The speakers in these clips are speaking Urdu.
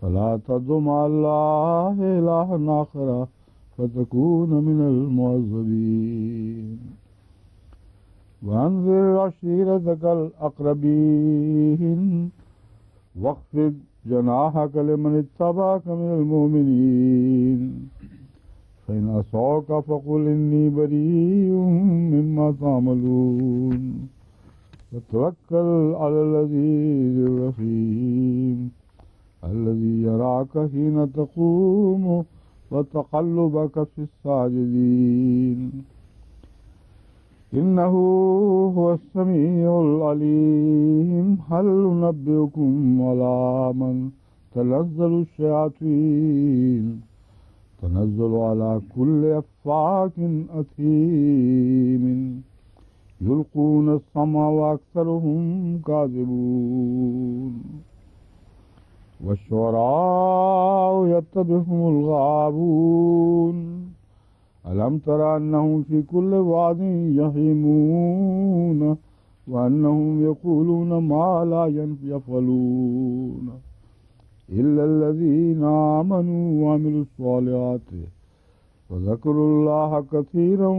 فلا تدع مع الله إلها آخر فتكون من المعذبين وأنذر عشيرتك الأقربين واخفض جناحك لمن اتبعك من المؤمنين فإن عصوك فقل إني بريء مما تعملون وتوكل على العزيز الرحيم الذي يراك حين تقوم وتقلبك في الساجدين إنه هو السميع العليم هل ننبئكم على من تنزل الشياطين تنزل على كل أفاك أثيم يلقون السمع وأكثرهم كاذبون والشعراء يتبعهم الغاوون ألم تر أنهم في كل واد يهيمون وأنهم يقولون ما لا يفعلون إلا الذين آمنوا وعملوا الصالحات وذكروا الله كثيرا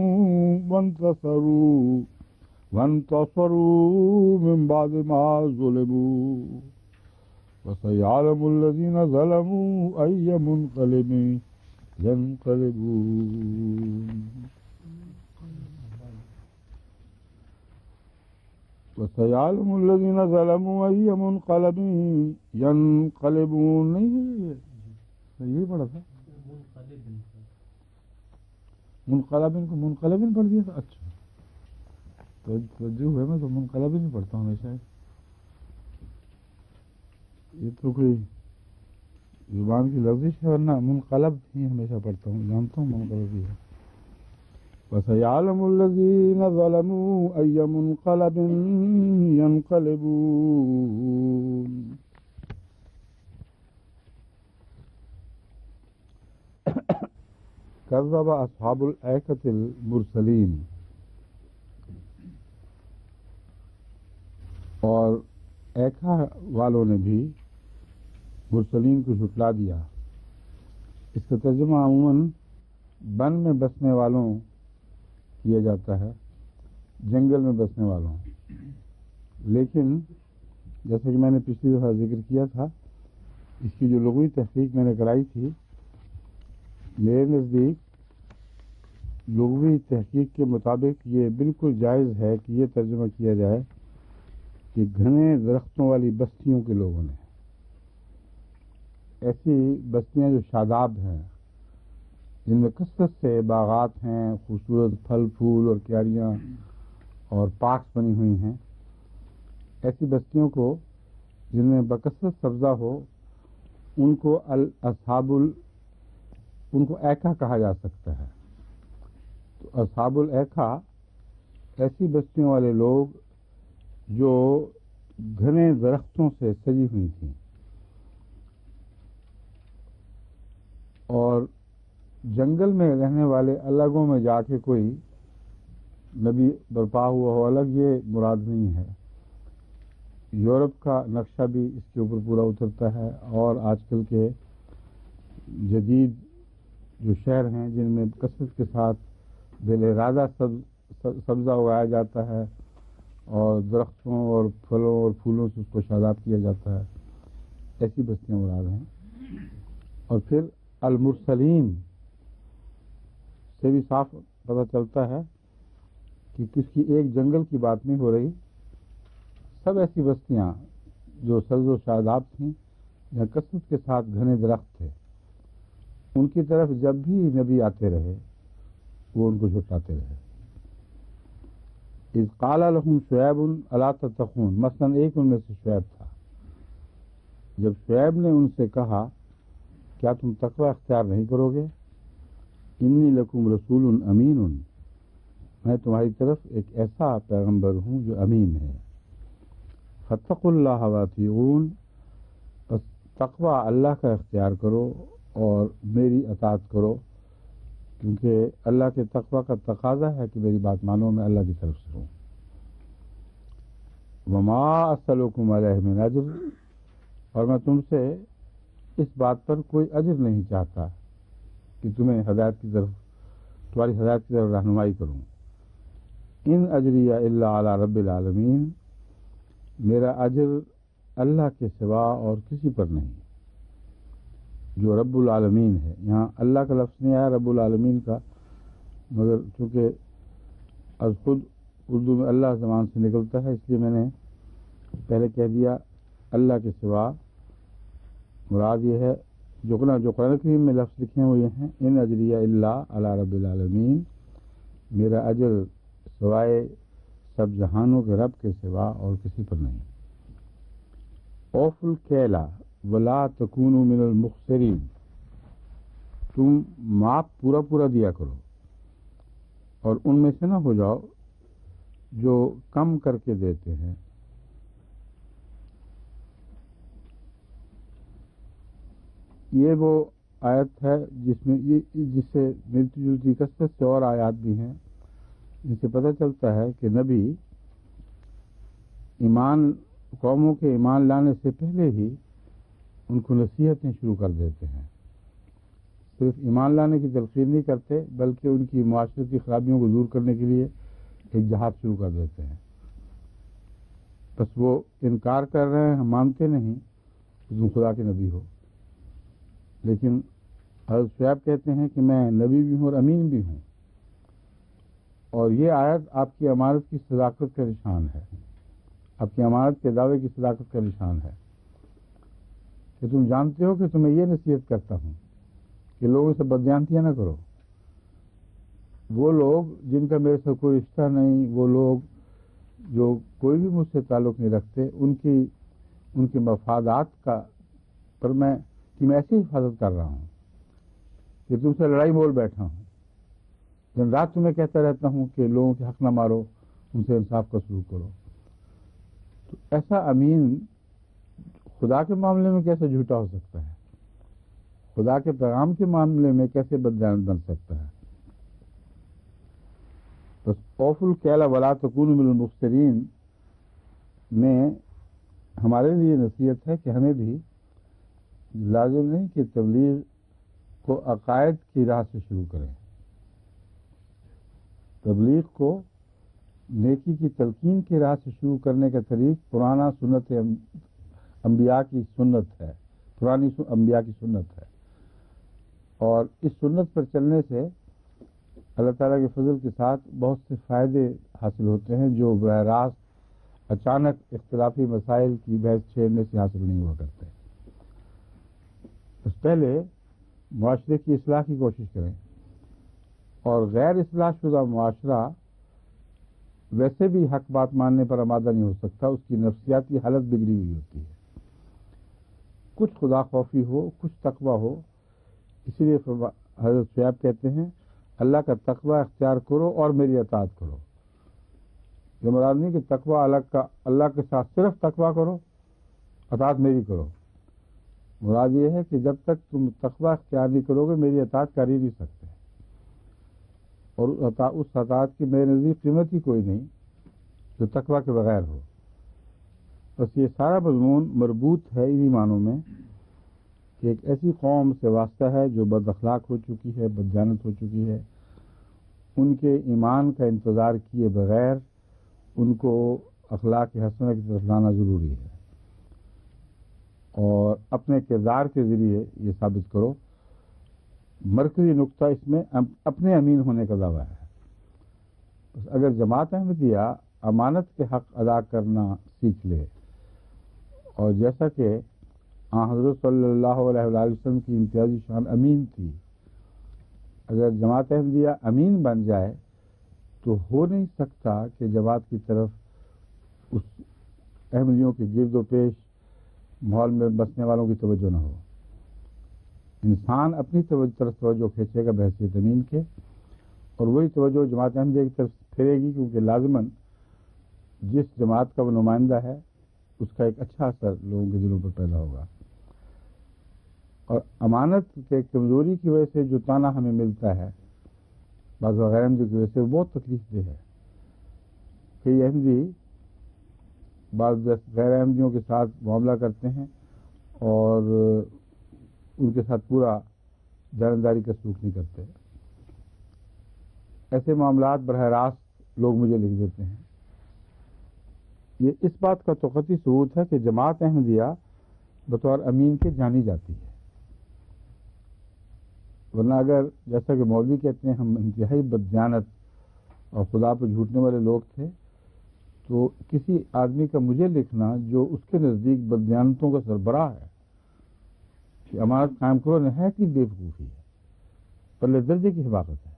وانتصروا من بعد ما ظلموا وسيعلم الذين ظلموا أي منقلب ينقلبون وسيعلم الذين ظلموا أي منقلب ينقلبون نہیں یہ پڑھا تھا منقلبن کو منقلبن پڑھ دیا تھا. اچھا تو توجہ ہے، میں تو منقلبن پڑھتا ہوں ہمیشہ. یہ تو کوئی زبان کی لفظش ہے، ورنہ منقلب ہی ہمیشہ پڑھتا ہوں، جانتا ہوں منقلب ہی ہے. وَسَيَعْلَمُ الَّذِينَ ظَلَمُوا أَيَّ مُنقَلَبٍ يَنقَلِبُونَ. كذب أصحاب الأيكة المرسلين. اور ایکا والوں نے بھی مرسلین کو جھٹلا دیا. اس کا ترجمہ عموماً بن میں بسنے والوں کیا جاتا ہے، جنگل میں بسنے والوں. لیکن جیسے کہ میں نے پچھلی دفعہ ذکر کیا تھا، اس کی جو لغوی تحقیق میں نے کرائی تھی، میرے نزدیک لغوی تحقیق کے مطابق یہ بالکل جائز ہے کہ یہ ترجمہ کیا جائے کہ گھنے درختوں والی بستیوں کے لوگوں نے. ایسی بستیاں جو شاداب ہیں، جن میں کثرت سے باغات ہیں، خوبصورت پھل پھول اور کیاریاں اور پارکس بنی ہوئی ہیں، ایسی بستیوں کو جن میں بکثرت سبزہ ہو، ان کو ان کو ایکا کہا جا سکتا ہے. تو اصحاب الایکا ایسی بستیوں والے لوگ جو گھنے درختوں سے سجی ہوئی تھیں، اور جنگل میں رہنے والے الگوں میں جا کے کوئی نبی برپا ہوا ہو الگ، یہ مراد نہیں ہے. یورپ کا نقشہ بھی اس کے اوپر پورا اترتا ہے، اور آج کل کے جدید جو شہر ہیں جن میں کثرت کے ساتھ بالارادہ سبزہ اگایا جاتا ہے اور درختوں اور پھلوں اور پھولوں سے اس کو شاداب کیا جاتا ہے، ایسی بستیاں مراد ہیں. اور پھر المرسلین سے بھی صاف پتہ چلتا ہے کہ کسی ایک جنگل کی بات نہیں ہو رہی. سب ایسی بستیاں جو سبز و شاداب تھیں، جہاں کثرت کے ساتھ گھنے درخت تھے، ان کی طرف جب بھی نبی آتے رہے وہ ان کو جھٹلاتے رہے. اذ قال لهم شعیب الا تتقون، مثلا ایک ان میں سے شعیب تھا. جب شعیب نے ان سے کہا کیا تم تقوی اختیار نہیں کرو گے؟ انی لکم رسول امین، میں تمہاری طرف ایک ایسا پیغمبر ہوں جو امین ہے. فاتقوا اللہ واطیعون، بس تقوی اللہ کا اختیار کرو اور میری اطاعت کرو، کیونکہ اللہ کے تقوی کا تقاضا ہے کہ میری بات مانو، میں اللہ کی طرف سے ہوں. وما اسألکم علیہ من اجر، اور میں تم سے اس بات پر کوئی اجر نہیں چاہتا کہ تمہیں ہدایت کی طرف تمہاری ہدایت کی طرف رہنمائی کروں. ان اجریہ الا علی رب العالمین، میرا اجر اللہ کے سوا اور کسی پر نہیں، جو رب العالمین ہے. یہاں اللہ کا لفظ نہیں آیا، رب العالمین کا، مگر چونکہ از خود اردو میں اللہ زبان سے نکلتا ہے، اس لیے میں نے پہلے کہہ دیا اللہ کے سوا. مراد یہ ہے جو قرآن کریم میں لفظ لکھے ہیں وہ یہ ہیں، ان اجریہ الا علی رب العالمین، میرا اجر سوائے سب جہانوں کے رب کے سوا اور کسی پر نہیں. اوفوا الکیلا ولا تکونوا من المخسرین، تم ماپ پورا پورا دیا کرو اور ان میں سے نہ ہو جاؤ جو کم کر کے دیتے ہیں. یہ وہ آیت ہے جس سے ملتی جلتی کثرت سے اور آیات بھی ہیں، جس سے پتہ چلتا ہے کہ نبی قوموں کے ایمان لانے سے پہلے ہی ان کو نصیحتیں شروع کر دیتے ہیں. صرف ایمان لانے کی تلقین نہیں کرتے بلکہ ان کی معاشرتی خرابیوں کو دور کرنے کے لیے ایک جہاد شروع کر دیتے ہیں. بس وہ انکار کر رہے ہیں، ہم مانتے نہیں کہ تم خدا کے نبی ہو، لیکن حضرت شعیب کہتے ہیں کہ میں نبی بھی ہوں اور امین بھی ہوں. اور یہ آیت آپ کی امانت کی صداقت کا نشان ہے، آپ کی امانت کے دعوے کی صداقت کا نشان ہے کہ تم جانتے ہو کہ تمہیں یہ نصیحت کرتا ہوں کہ لوگوں سے بددیانتیاں نہ کرو. وہ لوگ جن کا میرے سے کوئی رشتہ نہیں، وہ لوگ جو کوئی بھی مجھ سے تعلق نہیں رکھتے، ان کے مفادات پر میں ایسی حفاظت کر رہا ہوں کہ تم سے لڑائی مول بیٹھا ہوں. دن رات تمہیں کہتا رہتا ہوں کہ لوگوں کے حق نہ مارو، ان سے انصاف کا سلوک کرو. تو ایسا امین خدا کے معاملے میں کیسے جھوٹا ہو سکتا ہے؟ خدا کے پیغام کے معاملے میں کیسے بددیانت بن سکتا ہے؟ بس اوفوا الکیل ولا تکونوا من المخسرین میں ہمارے لیے نصیحت ہے کہ ہمیں بھی لازم نہیں کہ تبلیغ کو عقائد کی راہ سے شروع کریں. تبلیغ کو نیکی کی تلقین کی راہ سے شروع کرنے کا طریق پرانا سنت انبیاء کی سنت ہے، پرانی انبیاء کی سنت ہے. اور اس سنت پر چلنے سے اللہ تعالیٰ کے فضل کے ساتھ بہت سے فائدے حاصل ہوتے ہیں جو براہ راست اچانک اختلافی مسائل کی بحث چھیڑنے سے حاصل نہیں ہوا کرتے. اس پہلے معاشرے کی اصلاح کی کوشش کریں، اور غیر اصلاح شدہ معاشرہ ویسے بھی حق بات ماننے پر آمادہ نہیں ہو سکتا، اس کی نفسیاتی حالت بگڑی ہوئی ہوتی ہے. کچھ خدا خوفی ہو، کچھ تقوی ہو. اسی لیے حضرت شعیب کہتے ہیں اللہ کا تقوی اختیار کرو اور میری اطاعت کرو. یہ مراد نہیں کہ تقوی اللہ کے ساتھ صرف تقوی کرو، اطاعت میری کرو. مراد یہ ہے کہ جب تک تم تقوی اختیار نہیں کرو گے میری اطاعت کر ہی نہیں سکتے، اور اس اطاعت کی میرے نزدیک قیمت ہی کوئی نہیں جو تقوی کے بغیر ہو. بس یہ سارا مضمون مربوط ہے انہی معنوں میں کہ ایک ایسی قوم سے واسطہ ہے جو بد اخلاق ہو چکی ہے، بدجانت ہو چکی ہے. ان کے ایمان کا انتظار کیے بغیر ان کو اخلاق حسنہ کی طرف لانا ضروری ہے، اور اپنے کردار کے ذریعے یہ ثابت کرو. مرکزی نقطہ اس میں اپنے امین ہونے کا دعویٰ ہے. بس اگر جماعت احمدیہ امانت کے حق ادا کرنا سیکھ لے، اور جیسا کہ حضرت صلی اللہ علیہ وآلہ وسلم کی امتیازی شان امین تھی، اگر جماعت احمدیہ امین بن جائے تو ہو نہیں سکتا کہ جماعت کی طرف اس احمدیوں کے گرد و پیش ماحول میں بسنے والوں کی توجہ نہ ہو. انسان اپنی طرف توجہ کھینچے گا بحیثیت امین کے، اور وہی توجہ جماعت احمدیہ کی طرف پھیرے گی، کیونکہ لازماً جس جماعت کا وہ نمائندہ ہے اس کا ایک اچھا اثر لوگوں کے دلوں پر پیدا ہوگا. اور امانت کے کمزوری کی وجہ سے جو تانا ہمیں ملتا ہے بعض غیر احمدیوں کی وجہ سے، وہ بہت تکلیف دہ ہے. کئی احمدی بعض غیر احمدیوں کے ساتھ معاملہ کرتے ہیں اور ان کے ساتھ پورا جانبداری کا سلوک نہیں کرتے. ایسے معاملات براہ راست لوگ مجھے لکھ دیتے ہیں. یہ اس بات کا تو قطعی ثبوت ہے کہ جماعت احمدیہ بطور امین کے جانی جاتی ہے. ورنہ اگر جیسا کہ مولوی کہتے ہیں ہم انتہائی بددیانت اور خدا پہ جھوٹنے والے لوگ تھے، تو کسی آدمی کا مجھے لکھنا جو اس کے نزدیک بددیانتوں کا سربراہ ہے کہ امانت قائم کرو، نہایت ہی بے وقوفی ہے، پرلے درجے کی حماقت ہے.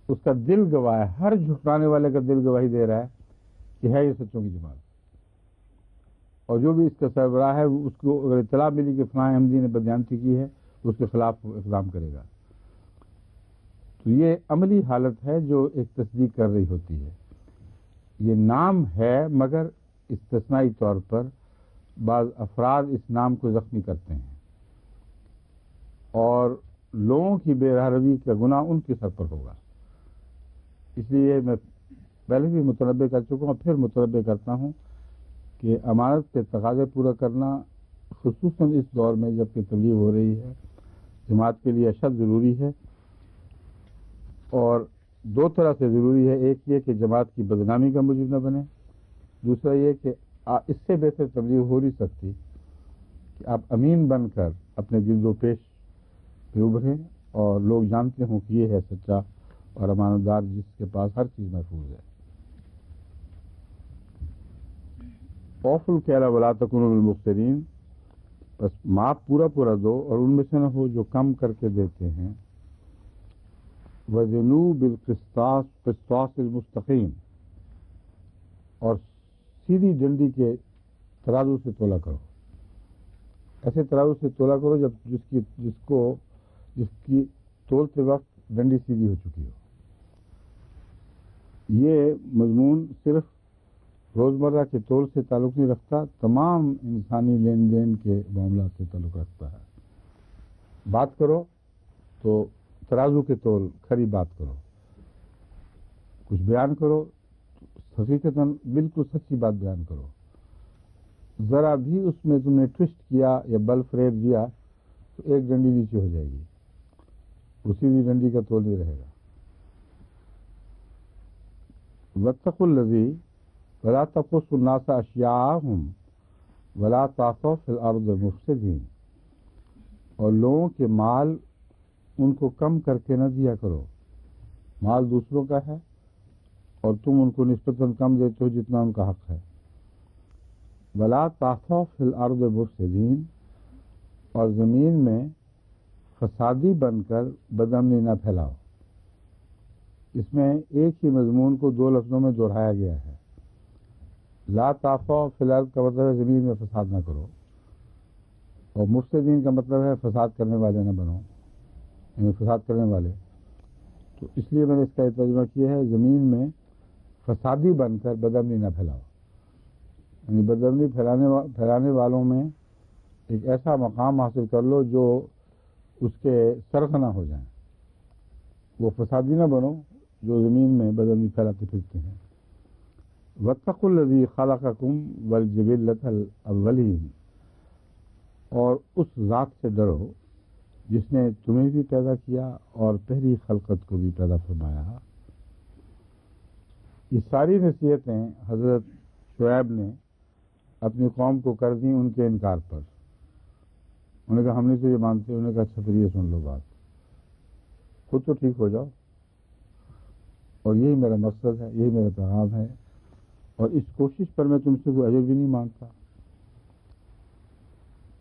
اس کا دل گواہ ہے، ہر جھٹلانے والے کا دل گواہی دے رہا ہے کہ ہے یہ سچوں کی جماعت. اور جو بھی اس کا سربراہ ہے اس کو اگر اطلاع ملی کہ فلاں احمدی نے بددیانتی کی ہے اس کے خلاف وہ اقدام کرے گا. تو یہ عملی حالت ہے جو ایک تصدیق کر رہی ہوتی ہے. یہ نام ہے مگر استثنائی طور پر بعض افراد اس نام کو زخمی کرتے ہیں اور لوگوں کی بے راہ روی کا گناہ ان کے سر پر ہوگا. اس لیے میں پہلے بھی متنبع کر چکا ہوں اور پھر متنبع کرتا ہوں کہ امانت کے تقاضے پورا کرنا خصوصاً اس دور میں جب کہ تبلیغ ہو رہی ہے جماعت کے لیے اشد ضروری ہے. اور دو طرح سے ضروری ہے، ایک یہ کہ جماعت کی بدنامی کا موجب نہ بنے، دوسرا یہ کہ اس سے بہتر تبلیغ ہو نہیں سکتی کہ آپ امین بن کر اپنے گرد و پیش پہ ابھریں اور لوگ جانتے ہوں کہ یہ ہے سچا اور امانت دار جس کے پاس ہر چیز محفوظ ہے. اوفوا الکیل ولا تکونوا من المخسرین، بس ماپ پورا دو اور ان میں سے نہ ہو جو کم کر کے دیتے ہیں. وزنوا بالقسطاس المستقیم، اور سیدھی ڈنڈی کے ترازو سے تولا کرو. ایسے ترازو سے تولا کرو جس کی تولتے وقت ڈنڈی سیدھی ہو چکی ہو. یہ مضمون صرف روزمرہ کے تول سے تعلق نہیں رکھتا، تمام انسانی لین دین کے معاملات سے تعلق رکھتا ہے. بات کرو تو ترازو کے تول کھری بات کرو، کچھ بیان کرو حقیقتاً بالکل سچی بات بیان کرو. ذرا بھی اس میں تم نے ٹوسٹ کیا یا بل فریب دیا تو ایک ڈنڈی نیچے ہو جائے گی، اسی بھی ڈنڈی کا تول ہی رہے گا. واتقوا الذی ولا تقصوا الناس اشیاءهم ولا تعثوا فی الارض مفسدین، اور لوگوں کے مال ان کو کم کر کے نہ دیا کرو. مال دوسروں کا ہے اور تم ان کو نسبتاً کم دیتے ہو جتنا ان کا حق ہے. ولا تعثوا فی الارض مفسدین، اور زمین میں فسادی بن کر بدامنی نہ پھیلاؤ. اس میں ایک ہی مضمون کو دو لفظوں میں دہرایا گیا ہے. لا تعثوا فی الارض کا مطلب ہے زمین میں فساد نہ کرو، اور مفسدین کا مطلب ہے فساد کرنے والے نہ بنو، یعنی فساد کرنے والے. تو اس لیے میں نے اس کا ترجمہ کیا ہے زمین میں فسادی بن کر بدامنی نہ پھیلاؤ، یعنی بدامنی پھیلانے والوں میں ایک ایسا مقام حاصل کر لو جو اس کے سرخ نہ ہو جائیں. وہ فسادی نہ بنو جو زمین میں بدامنی پھیلاتے پھرتے ہیں. واتقوا الذی خلقکم والجبلۃ الاولین، اور اس ذات سے ڈرو جس نے تمہیں بھی پیدا کیا اور پہلی خلقت کو بھی پیدا فرمایا. یہ ساری نصیحتیں حضرت شعیب نے اپنی قوم کو کر دیں ان کے انکار پر. انہوں نے کہا ہم نہیں تو یہ مانتے. انہوں نے کہا اچھا پھر یہ سن لو بات، خود تو ٹھیک ہو جاؤ. اور یہی میرا مقصد ہے، یہی میرا پیغام ہے، اور اس کوشش پر میں تم سے کوئی اجر بھی نہیں مانگتا.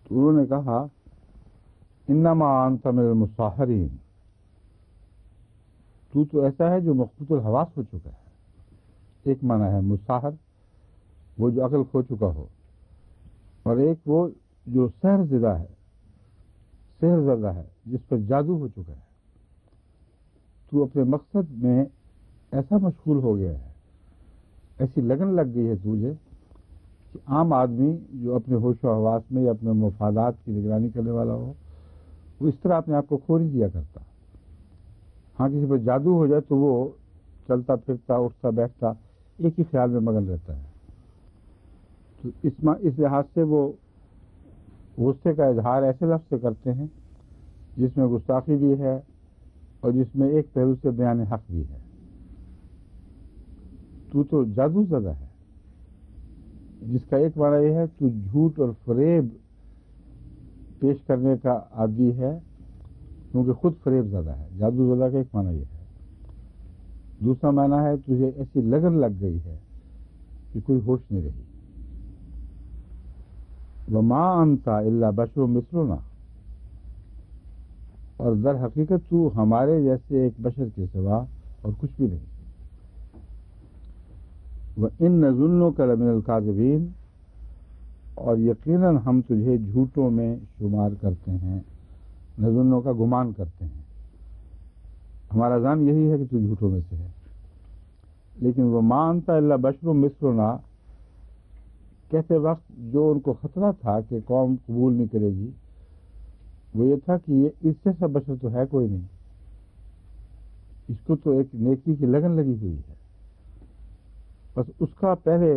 تو انہوں نے کہا انما انت من المسحرین، تو ایسا ہے جو مخبوط الحواس ہو چکا ہے. ایک معنی ہے مسحر، وہ جو عقل کھو چکا ہو، اور ایک وہ جو سحر زدہ ہے جس پر جادو ہو چکا ہے. تو اپنے مقصد میں ایسا مشغول ہو گیا ہے، ایسی لگن لگ گئی ہے تجھے کہ عام آدمی جو اپنے ہوش و حواس میں یا اپنے مفادات کی نگرانی کرنے والا ہو وہ اس طرح اپنے آپ کو کھو نہیں دیا کرتا. ہاں کسی پر جادو ہو جائے تو وہ چلتا پھرتا اٹھتا بیٹھتا ایک ہی خیال میں مگن رہتا ہے. تو اس لحاظ سے وہ غصے کا اظہار ایسے لفظ سے کرتے ہیں جس میں گستاخی بھی ہے اور جس میں ایک پہلو سے بیان حق بھی ہے. تو جادو زدہ ہے، جس کا ایک معنی یہ ہے تو جھوٹ اور فریب پیش کرنے کا عادی ہے کیونکہ خود فریب زدہ ہے. جادو زدہ کا ایک معنی یہ ہے. دوسرا معنی ہے تجھے ایسی لگن لگ گئی ہے کہ کوئی ہوش نہیں رہی. وما انت الا بشر مثلنا، اور در حقیقت تو ہمارے جیسے ایک بشر کے سوا اور کچھ بھی نہیں. وَإِنَّ نَظُنُّكَ لَمِنَ الْكَاذِبِينَ، اور یقیناً ہم تجھے جھوٹوں میں شمار کرتے ہیں. نظنوں کا گمان کرتے ہیں، ہمارا ظن یہی ہے کہ تو جھوٹوں میں سے ہے. لیکن وَمَا أَنْتَ إِلَّا بَشْرٌ مِثْلُنَا کہتے وقت جو ان کو خطرہ تھا کہ قوم قبول نہیں کرے گی، وہ یہ تھا کہ یہ اس جیسا بشر تو ہے کوئی نہیں، اس کو تو ایک نیکی کی لگن لگی ہوئی ہے. بس اس کا پہلے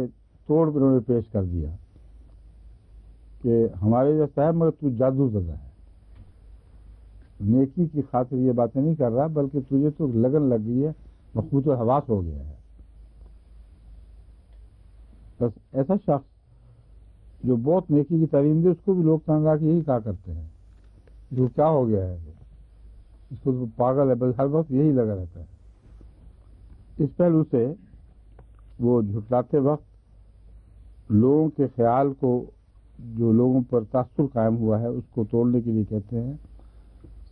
توڑ انہوں نے پیش کر دیا کہ ہمارے جیسا ہے مگر تو جادو زدہ ہے. نیکی کی خاطر یہ باتیں نہیں کر رہا بلکہ تجھے تو لگن لگ گئی ہے، مخبوط و حواس ہو گیا ہے. بس ایسا شخص جو بہت نیکی کی تعلیم دے اس کو بھی لوگ تنگا کے یہی کہا کرتے ہیں جو کیا ہو گیا ہے، اس کو تو پاگل ہے، بس ہر وقت یہی لگا رہتا ہے. اس پہلو سے وہ جھٹلاتے وقت لوگوں کے خیال کو، جو لوگوں پر تاثر قائم ہوا ہے، اس کو توڑنے کے لیے کہتے ہیں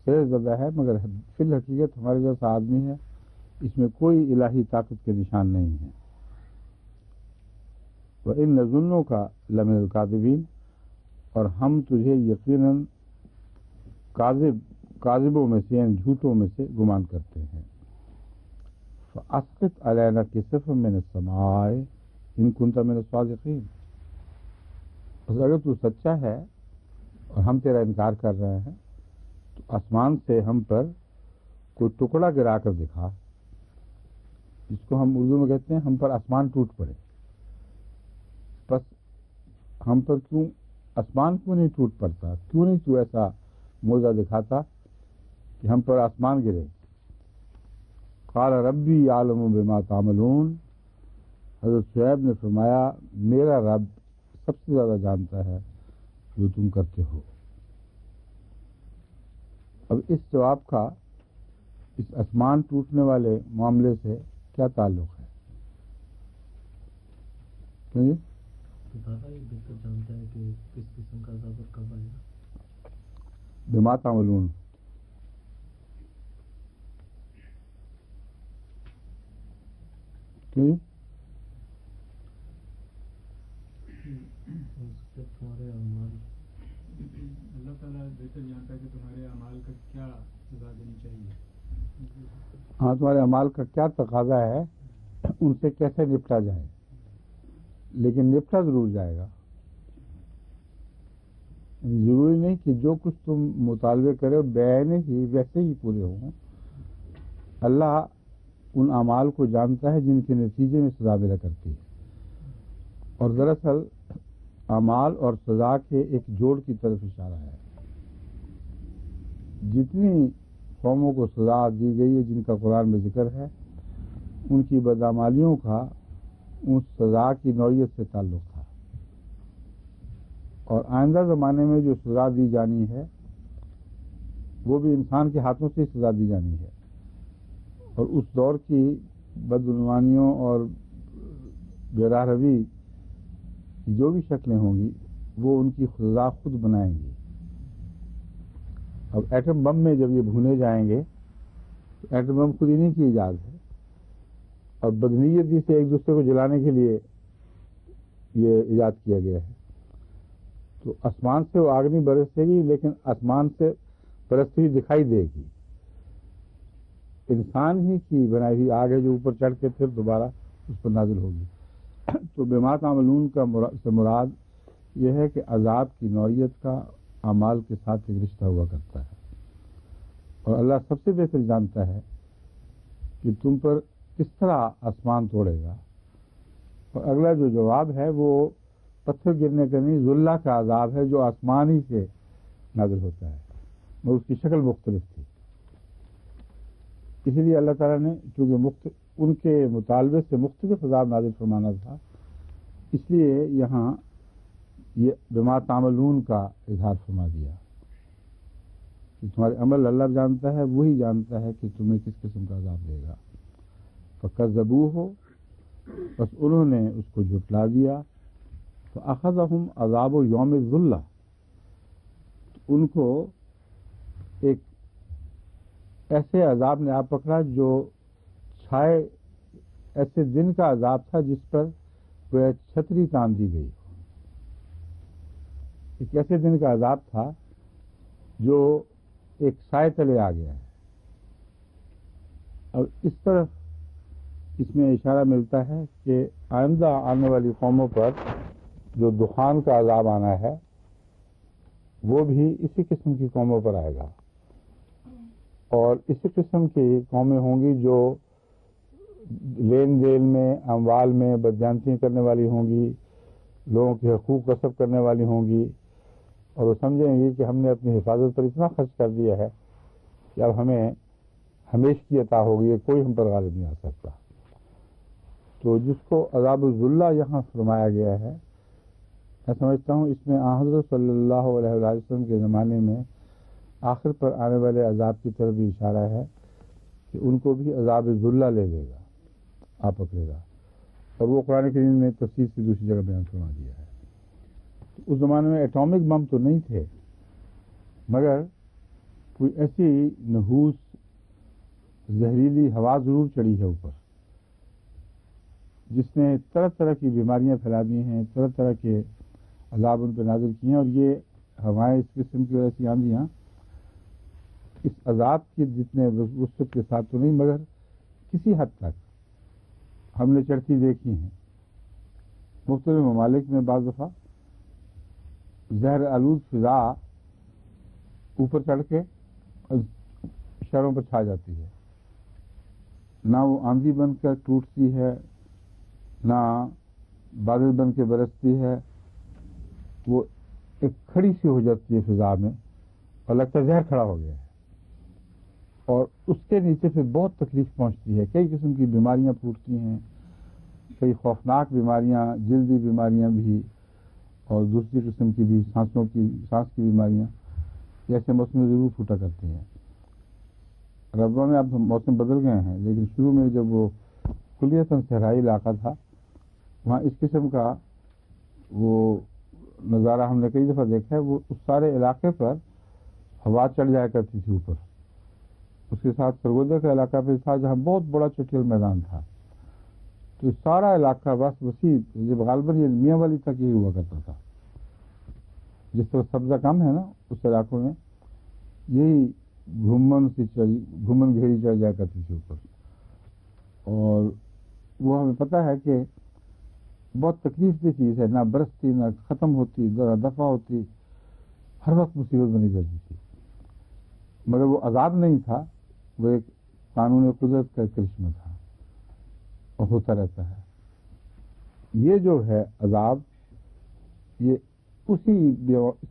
سیر زدہ ہے مگر فی الحقیقت ہمارے جیسا آدمی ہے، اس میں کوئی الہی طاقت کے نشان نہیں ہے. وَإِنَّ نَظُنُّكَ لَمِنَ الْكَاذِبِينَ، اور ہم تجھے یقیناً کاذبوں میں سے یعنی جھوٹوں میں سے گمان کرتے ہیں. فَأَسْقِطْ عَلَيْنَا كِسَفًا مِّنَ السَّمَاءِ إِن كُنتَ مِنَ الصَّادِقِينَ، بس اگر تو سچا ہے اور ہم تیرا انکار کر رہے ہیں تو آسمان سے ہم پر کوئی ٹکڑا گرا کر دکھا، جس کو ہم اردو میں کہتے ہیں ہم پر آسمان ٹوٹ پڑے. بس ہم پر کیوں آسمان کیوں نہیں ٹوٹ پڑتا، کیوں نہیں تو ایسا موجزہ دکھاتا کہ ہم پر آسمان گرے. قال ربی عالم بما تعملون، حضرت شعیب نے فرمایا میرا رب سب سے زیادہ جانتا ہے جو تم کرتے ہو. اب اس جواب کا اس آسمان ٹوٹنے والے معاملے سے کیا تعلق ہے؟ سمجھے؟ دادا یہ بہتر جانتا ہے کہ کس قسم کا عذاب اور کب آئے گا. بما تعملون، تمہارے اعمال، اللہ تعالیٰ بہتر جانتا ہے کہ تمہارے اعمال کا کیا سزا دینی چاہیے. ہاں تمہارے اعمال کا کیا تقاضا ہے، ان سے کیسے نپٹا جائے، لیکن نپٹا ضرور جائے گا. ضروری نہیں کہ جو کچھ تم مطالبے کرو بیان ہی ویسے ہی پورے ہوں. اللہ ان اعمال کو جانتا ہے جن کے نتیجے میں سزا ملا کرتی ہے، اور دراصل اعمال اور سزا کے ایک جوڑ کی طرف اشارہ ہے. جتنی قوموں کو سزا دی گئی ہے جن کا قرآن میں ذکر ہے، ان کی بدعمالیوں کا اس سزا کی نوعیت سے تعلق تھا، اور آئندہ زمانے میں جو سزا دی جانی ہے وہ بھی انسان کے ہاتھوں سے سزا دی جانی ہے. اور اس دور کی بدعنوانیوں اور بے راہ روی کی جو بھی شکلیں ہوں گی وہ ان کی سزا خود بنائیں گی. اب ایٹم بم میں جب یہ بھونے جائیں گے تو ایٹم بم خود ہی نہیں کی ایجاد ہے، اور بدنیتی سے ایک دوسرے کو جلانے کے لیے یہ ایجاد کیا گیا ہے. تو آسمان سے وہ آگ نہیں برسے گی لیکن آسمان سے برستی ہوئی دکھائی دے گی. انسان ہی کی بنائی ہوئی آگ ہے جو اوپر چڑھ کے پھر دوبارہ اس پر نازل ہوگی. تو بما تعملون کا سے مراد یہ ہے کہ عذاب کی نوعیت کا اعمال کے ساتھ ایک رشتہ ہوا کرتا ہے، اور اللہ سب سے بہتر جانتا ہے کہ تم پر کس طرح آسمان توڑے گا. اور اگلا جو جواب ہے وہ پتھر گرنے کا نہیں، ذلہ کا عذاب ہے جو آسمانی سے نازل ہوتا ہے، مگر اس کی شکل مختلف تھی۔ اسی لیے اللہ تعالیٰ نے چونکہ ان کے مطالبے سے مختلف عذاب نازل فرمانا تھا، اس لیے یہاں یہ بما تعملون کا اظہار فرما دیا کہ تمہارے عمل اللہ جانتا ہے، وہی جانتا ہے کہ تمہیں کس قسم کا عذاب دے گا۔ فکذبوہ، بس انہوں نے اس کو جھٹلا دیا، فاخذہم عذاب یوم الذلہ، ان کو ایک ایسے عذاب نے آ پکڑا جو چھائے، ایسے دن کا عذاب تھا جس پر کوئی چھتری تان دی گئی، ایک ایسے دن کا عذاب تھا جو ایک سائے تلے آ گیا ہے۔ اور اس طرف اس میں اشارہ ملتا ہے کہ آئندہ آنے والی قوموں پر جو دخان کا عذاب آنا ہے وہ بھی اسی قسم کی قوموں پر آئے گا، اور اسی قسم کی قومیں ہوں گی جو لین دین میں، اموال میں بدجانسیاں کرنے والی ہوں گی، لوگوں کے حقوق غصب کرنے والی ہوں گی، اور وہ سمجھیں گی کہ ہم نے اپنی حفاظت پر اتنا خرچ کر دیا ہے کہ اب ہمیں ہمیشہ عطا ہو گئی ہے، کوئی ہم پر غالب نہیں آ سکتا۔ تو جس کو عذاب الذلہ یہاں فرمایا گیا ہے، میں سمجھتا ہوں اس میں حضرت صلی اللہ علیہ وسلم کے زمانے میں آخر پر آنے والے عذاب کی طرف بھی اشارہ ہے کہ ان کو بھی عذاب ذلہ لے لے گا، آ پکڑے گا، اور وہ قرآن کریم نے تفصیل سے دوسری جگہ بیان فرما دیا ہے۔ اس زمانے میں ایٹامک بم تو نہیں تھے، مگر کوئی ایسی نحوس زہریلی ہوا ضرور چڑھی ہے اوپر، جس نے طرح طرح کی بیماریاں پھیلا دی ہیں، طرح طرح کے عذاب ان پہ نازل کیے ہیں، اور یہ ہوائیں اس قسم کی ایسی آندیاں اس عذاب کے جتنے وسعت کے ساتھ تو نہیں، مگر کسی حد تک ہم نے چڑھتی دیکھی ہیں۔ مختلف ممالک میں بعض دفعہ زہر آلود فضا اوپر چڑھ کے شہروں پر چھا جاتی ہے، نہ وہ آندھی بن کر ٹوٹتی ہے، نہ بادل بن کے برستی ہے، وہ ایک کھڑی سی ہو جاتی ہے فضا میں، اور لگتا ہے زہر کھڑا ہو گیا ہے، اور اس کے نیچے پھر بہت تکلیف پہنچتی ہے، کئی قسم کی بیماریاں پھوٹتی ہیں، کئی خوفناک بیماریاں، جلدی بیماریاں بھی، اور دوسری قسم کی بھی سانس کی بیماریاں جیسے موسم ضرور پھوٹا کرتی ہیں۔ ربا میں اب موسم بدل گئے ہیں، لیکن شروع میں جب وہ کلیتاً صحرائی علاقہ تھا، وہاں اس قسم کا وہ نظارہ ہم نے کئی دفعہ دیکھا ہے۔ وہ اس سارے علاقے پر ہوا چڑھ جایا کرتی تھی اوپر، اس کے ساتھ سرگودا کا علاقہ پہ تھا جہاں بہت بڑا چٹیل میدان تھا، تو یہ سارا علاقہ بس وسیع، جب غالباً یہ میاں والی تک ہی ہوا کرتا تھا، جس طرح سبزہ کم ہے نا اس علاقوں میں، یہی گھومن گھیری چڑھ جایا کرتی تھی اوپر، اور وہ ہمیں پتہ ہے کہ بہت تکلیف دہ چیز ہے، نہ برستی، نہ ختم ہوتی، نہ دفع ہوتی، ہر وقت مصیبت بنی رہتی تھی، مگر وہ عذاب نہیں تھا، وہ ایک قانون قدرت کا کرشمہ تھا، اور ہوتا رہتا ہے۔ یہ جو ہے عذاب، یہ اسی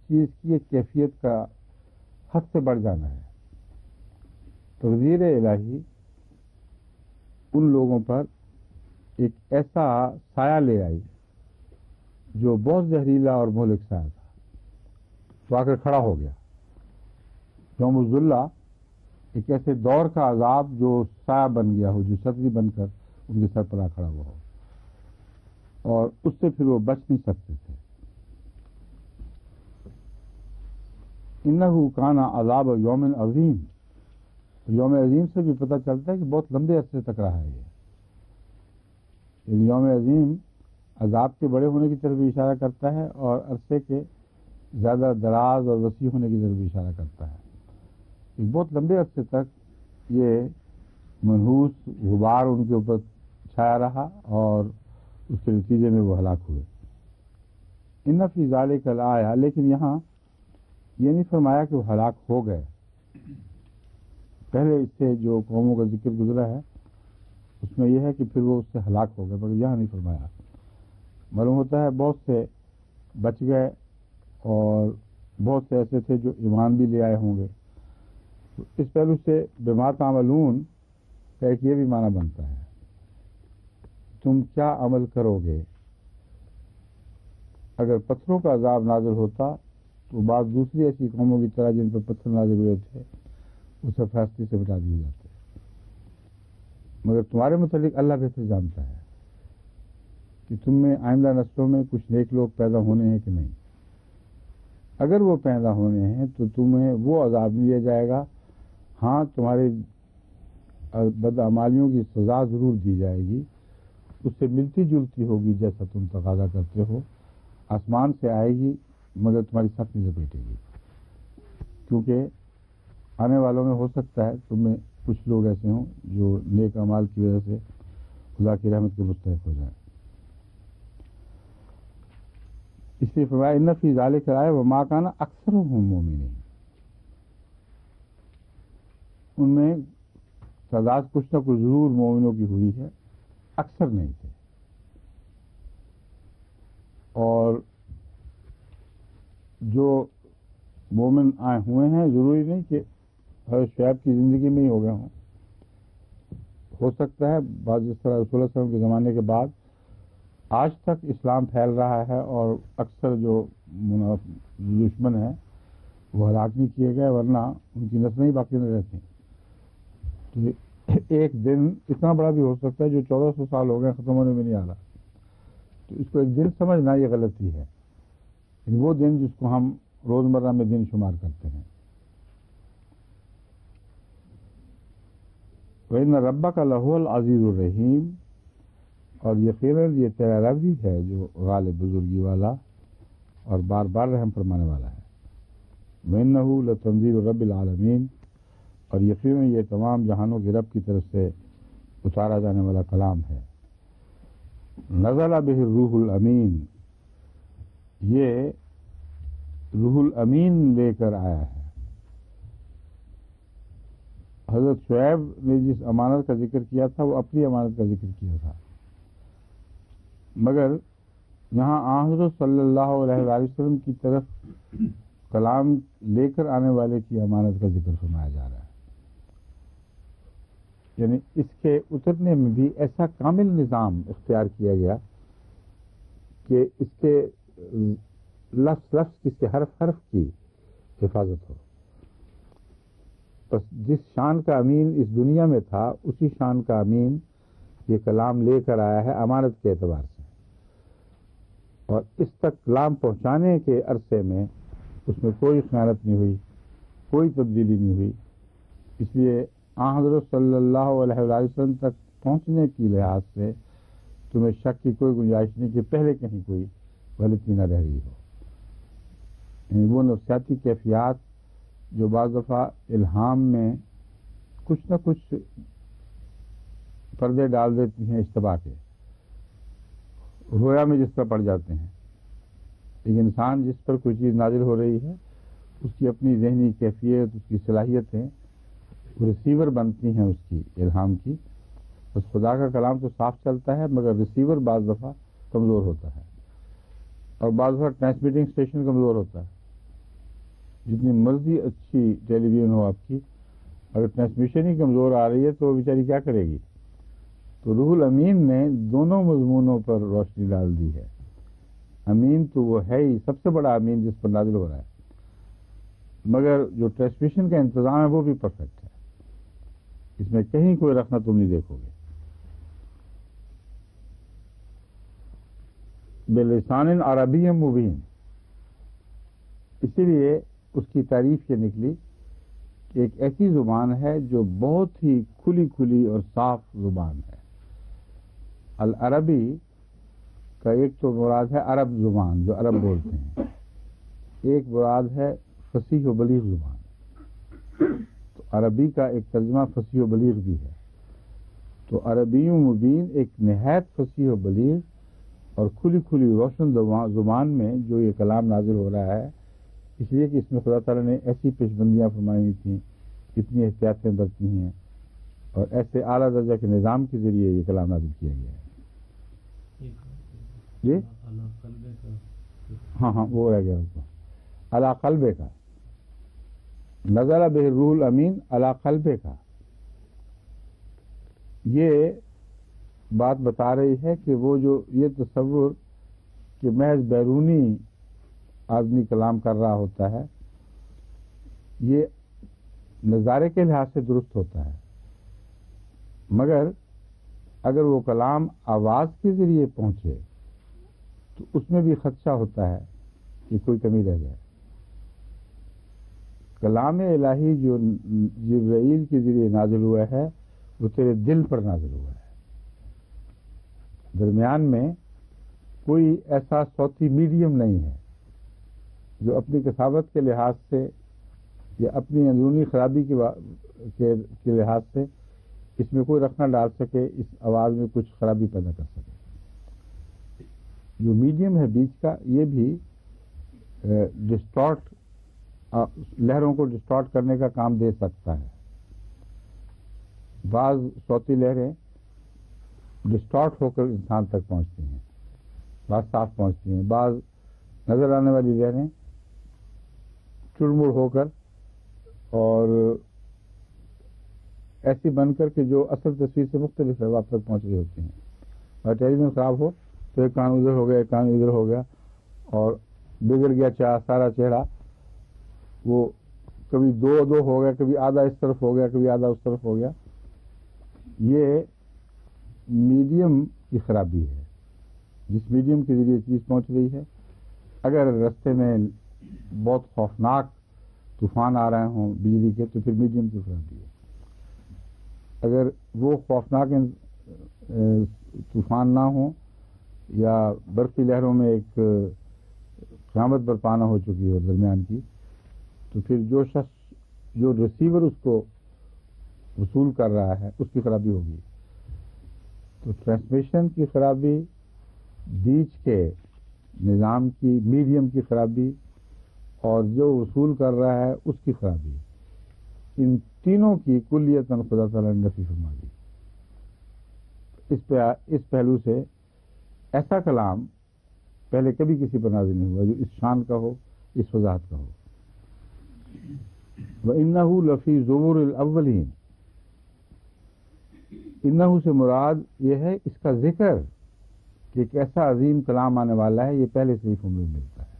چیز کی ایک کیفیت کا حد سے بڑھ جانا ہے۔ تقدیر الہی ان لوگوں پر ایک ایسا سایہ لے آئی جو بہت زہریلا اور مہلک سایہ تھا، تو آ کر کھڑا ہو گیا۔ یوم الذلہ ایک ایسے دور کا عذاب جو سایہ بن گیا ہو، جو چھتری بن کر ان کے سر پر آ کھڑا ہوا ہو، اور اس سے پھر وہ بچ نہیں سکتے تھے۔ انہ کان عذاب یوم عظیم، یوم عظیم سے بھی پتہ چلتا ہے کہ بہت لمبے عرصے تک رہا ہے یہ یوم عظیم عذاب کے بڑے ہونے کی طرف بھی اشارہ کرتا ہے، اور عرصے کے زیادہ دراز اور وسیع ہونے کی طرف بھی اشارہ کرتا ہے۔ ایک بہت لمبے عرصے تک یہ منحوس غبار ان کے اوپر چھایا رہا، اور اس کے نتیجے میں وہ ہلاک ہوئے۔ ان فی ذالک لآیہ، لیکن یہاں یہ نہیں فرمایا کہ وہ ہلاک ہو گئے، پہلے اس سے جو قوموں کا ذکر گزرا ہے اس میں یہ ہے کہ پھر وہ اس سے ہلاک ہو گئے، مگر یہاں نہیں فرمایا۔ معلوم ہوتا ہے بہت سے بچ گئے اور بہت سے ایسے تھے جو ایمان بھی لے آئے ہوں گے. تو اس پہلو سے بما تعملون کا ایک یہ بھی معنی بنتا ہے تم کیا عمل کرو گے. اگر پتھروں کا عذاب نازل ہوتا تو بعض دوسری ایسی قوموں کی طرح جن پر پتھر نازل ہوئے تھے اسے فیصلے سے بتا دیے جاتے. مگر تمہارے متعلق اللہ بہتر جانتا ہے کہ تم میں آئندہ نسلوں میں کچھ نیک لوگ پیدا ہونے ہیں کہ نہیں. اگر وہ پیدا ہونے ہیں تو تمہیں وہ عذاب دیا جائے گا. ہاں تمہارے بدعمالیوں کی سزا ضرور دی جائے گی. اس سے ملتی جلتی ہوگی جیسا تم تقاضا کرتے ہو. آسمان سے آئے گی مگر تمہاری سخت نہیں لپیٹے گی. کیونکہ آنے والوں میں ہو سکتا ہے تم میں کچھ لوگ ایسے ہوں جو نیک اعمال کی وجہ سے خدا کی رحمت کے مستحق ہو جائیں. اس لیے فرمایا ان فی ذالک آئے وما کان اکثرهم مومنین. ان میں تعداد کچھ نہ کچھ ضرور مومنوں کی ہوئی ہے، اکثر نہیں تھے. اور جو مومن آئے ہوئے ہیں ضروری نہیں کہ حضرت شعیب کی زندگی میں ہی ہو گئے ہوں. ہو سکتا ہے بعض جس طرح رسول اللہ صلی اللہ علیہ وسلم کے زمانے کے بعد آج تک اسلام پھیل رہا ہے اور اکثر جو دشمن ہیں وہ ہلاک نہیں کیے گئے ورنہ ان کی نسلیں ہی باقی نہیں رہتی. تو ایک دن اتنا بڑا بھی ہو سکتا ہے جو 1400 سال ہو گئے ختم ہونے میں نہیں آ رہا. تو اس کو ایک دن سمجھنا یہ غلطی ہے. وہ دن جس کو ہم روزمرہ میں دن شمار کرتے ہیں. وَإِنَّ رَبَّكَ لَهُوَ الْعَزِيزُ الرَّحِيمُ. اور یقیناً یہ تیرا رب ہی ہے جو غالب بزرگی والا اور بار بار رحم فرمانے والا ہے. وَإِنَّهُ لَتَنزِيلُ رَبِّ الْعَالَمِينَ. اور یقیناً یہ تمام جہانوں کے رب کی طرف سے اتارا جانے والا کلام ہے. نزل بہ الروح الامین. یہ روح الامین لے کر آیا ہے. حضرت شعیب نے جس امانت کا ذکر کیا تھا وہ اپنی امانت کا ذکر کیا تھا، مگر یہاں حضرت صلی اللہ علیہ وآلہ وسلم کی طرف کلام لے کر آنے والے کی امانت کا ذکر فرمایا جا رہا ہے. یعنی اس کے اترنے میں بھی ایسا کامل نظام اختیار کیا گیا کہ اس کے لفظ لفظ کی، اس کے حرف حرف کی حفاظت ہو. بس جس شان کا امین اس دنیا میں تھا اسی شان کا امین یہ کلام لے کر آیا ہے امانت کے اعتبار سے. اور اس تک کلام پہنچانے کے عرصے میں اس میں کوئی خیانت نہیں ہوئی، کوئی تبدیلی نہیں ہوئی. اس لیے حضرت صلی اللہ علیہ وآلہ وسلم تک پہنچنے کی لحاظ سے تمہیں شک کی کوئی گنجائش نہیں کہ پہلے کہیں کوئی غلطی نہ رہ رہی ہو. یعنی وہ نفسیاتی کیفیات جو بعض دفعہ الہام میں کچھ نہ کچھ پردے ڈال دیتی ہیں اشتباہ کے، رویا میں جس طرح پڑ جاتے ہیں. ایک انسان جس پر کوئی چیز نازل ہو رہی ہے اس کی اپنی ذہنی کیفیت، اس کی صلاحیتیں ریسیور بنتی ہیں اس کی الہام کی. بس خدا کا کلام تو صاف چلتا ہے مگر ریسیور بعض دفعہ کمزور ہوتا ہے اور بعض دفعہ ٹرانسمیٹنگ اسٹیشن کمزور ہوتا ہے. جتنی مرضی اچھی ٹیلی ویژن ہو آپ کی، اگر ٹرانسمیشن ہی کمزور آ رہی ہے تو وہ بیچاری کیا کرے گی. تو روح الامین نے دونوں مضمونوں پر روشنی ڈال دی ہے. امین تو وہ ہے ہی سب سے بڑا امین جس پر نازل ہو رہا ہے، مگر جو ٹرانسمیشن کا انتظام ہے وہ بھی پرفیکٹ ہے. اس میں کہیں کوئی رکھنا تم نہیں دیکھو گے. بلسان عربی مبین. اسی لیے اس کی تعریف یہ نکلی کہ ایک ایسی زبان ہے جو بہت ہی کھلی کھلی اور صاف زبان ہے. العربی کا ایک تو مراد ہے عرب زبان جو عرب بولتے ہیں، ایک مراد ہے فصیح و بلیغ زبان. تو عربی کا ایک ترجمہ فصیح و بلیغ بھی ہے. تو عربی مبین ایک نہایت فصیح و بلیغ اور کھلی کھلی روشن زبان میں جو یہ کلام نازل ہو رہا ہے، اس لیے کہ اس میں خدا تعالیٰ نے ایسی پیشبندیاں فرمائی ہوئی تھیں، اتنی احتیاطیں برتی ہیں اور ایسے اعلیٰ درجہ کے نظام کے ذریعے یہ کلام نازل کیا گیا ہے. جی اللہ قلبے کا ہاں ہاں وہ رہ گیا اس کو علی قلبے کا نزل بہ الروح الامین علی قلبے کا. یہ بات بتا رہی ہے کہ وہ جو یہ تصور کہ محض بیرونی آدمی کلام کر رہا ہوتا ہے یہ نظارے کے لحاظ سے درست ہوتا ہے، مگر اگر وہ کلام آواز کے ذریعے پہنچے تو اس میں بھی خدشہ ہوتا ہے کہ کوئی کمی رہ جائے. کلام الہی جو جبرائیل کے ذریعے نازل ہوا ہے وہ تیرے دل پر نازل ہوا ہے. درمیان میں کوئی ایسا صوتی میڈیم نہیں ہے جو اپنی کساوت کے لحاظ سے یا اپنی اندرونی خرابی کے لحاظ سے اس میں کوئی رکھ نہ ڈال سکے، اس آواز میں کچھ خرابی پیدا کر سکے. جو میڈیم ہے بیچ کا یہ بھی ڈسٹارٹ لہروں کو ڈسٹارٹ کرنے کا کام دے سکتا ہے. بعض صوتی لہریں ڈسٹارٹ ہو کر انسان تک پہنچتی ہیں، بعض صاف پہنچتی ہیں، بعض نظر آنے والی لہریں چڑمڑ ہو کر اور ایسی بن کر کہ جو اصل تصویر سے مختلف ہے وہاں تک پہنچ رہی ہوتی ہیں. اور ٹیلی ویژن خراب ہو تو ایک کان ادھر ہو گیا ایک کان ادھر ہو گیا اور بگڑ گیا سارا چہرہ، وہ کبھی دو ہو گیا، کبھی آدھا اس طرف ہو گیا، کبھی آدھا اس طرف ہو گیا. یہ میڈیم کی خرابی ہے. جس میڈیم کے ذریعے چیز پہنچ رہی ہے، اگر رستے میں بہت خوفناک طوفان آ رہے ہوں بجلی کے تو پھر میڈیم کی خرابی ہے. اگر وہ خوفناک طوفان نہ ہوں یا برفی لہروں میں ایک قیامت برپا نہ ہو چکی ہو درمیان کی، تو پھر جو شخص جو ریسیور اس کو وصول کر رہا ہے اس کی خرابی ہوگی. تو ٹرانسمیشن کی خرابی، بیچ کے نظام کی میڈیم کی خرابی اور جو وصول کر رہا ہے اس کی خرابی، ان تینوں کی کلیتاً خدا تعالیٰ نے نفی فرما دی. اس پہلو سے ایسا کلام پہلے کبھی کسی پر نازل نہیں ہوا جو اس شان کا ہو، اس وضاحت کا ہو. وَإِنَّهُ لَفِي زُبُرِ الْأَوَّلِينَ، انہو سے مراد یہ ہے اس کا ذکر کہ ایک ایسا عظیم کلام آنے والا ہے، یہ پہلے صحیفوں میں ملتا ہے.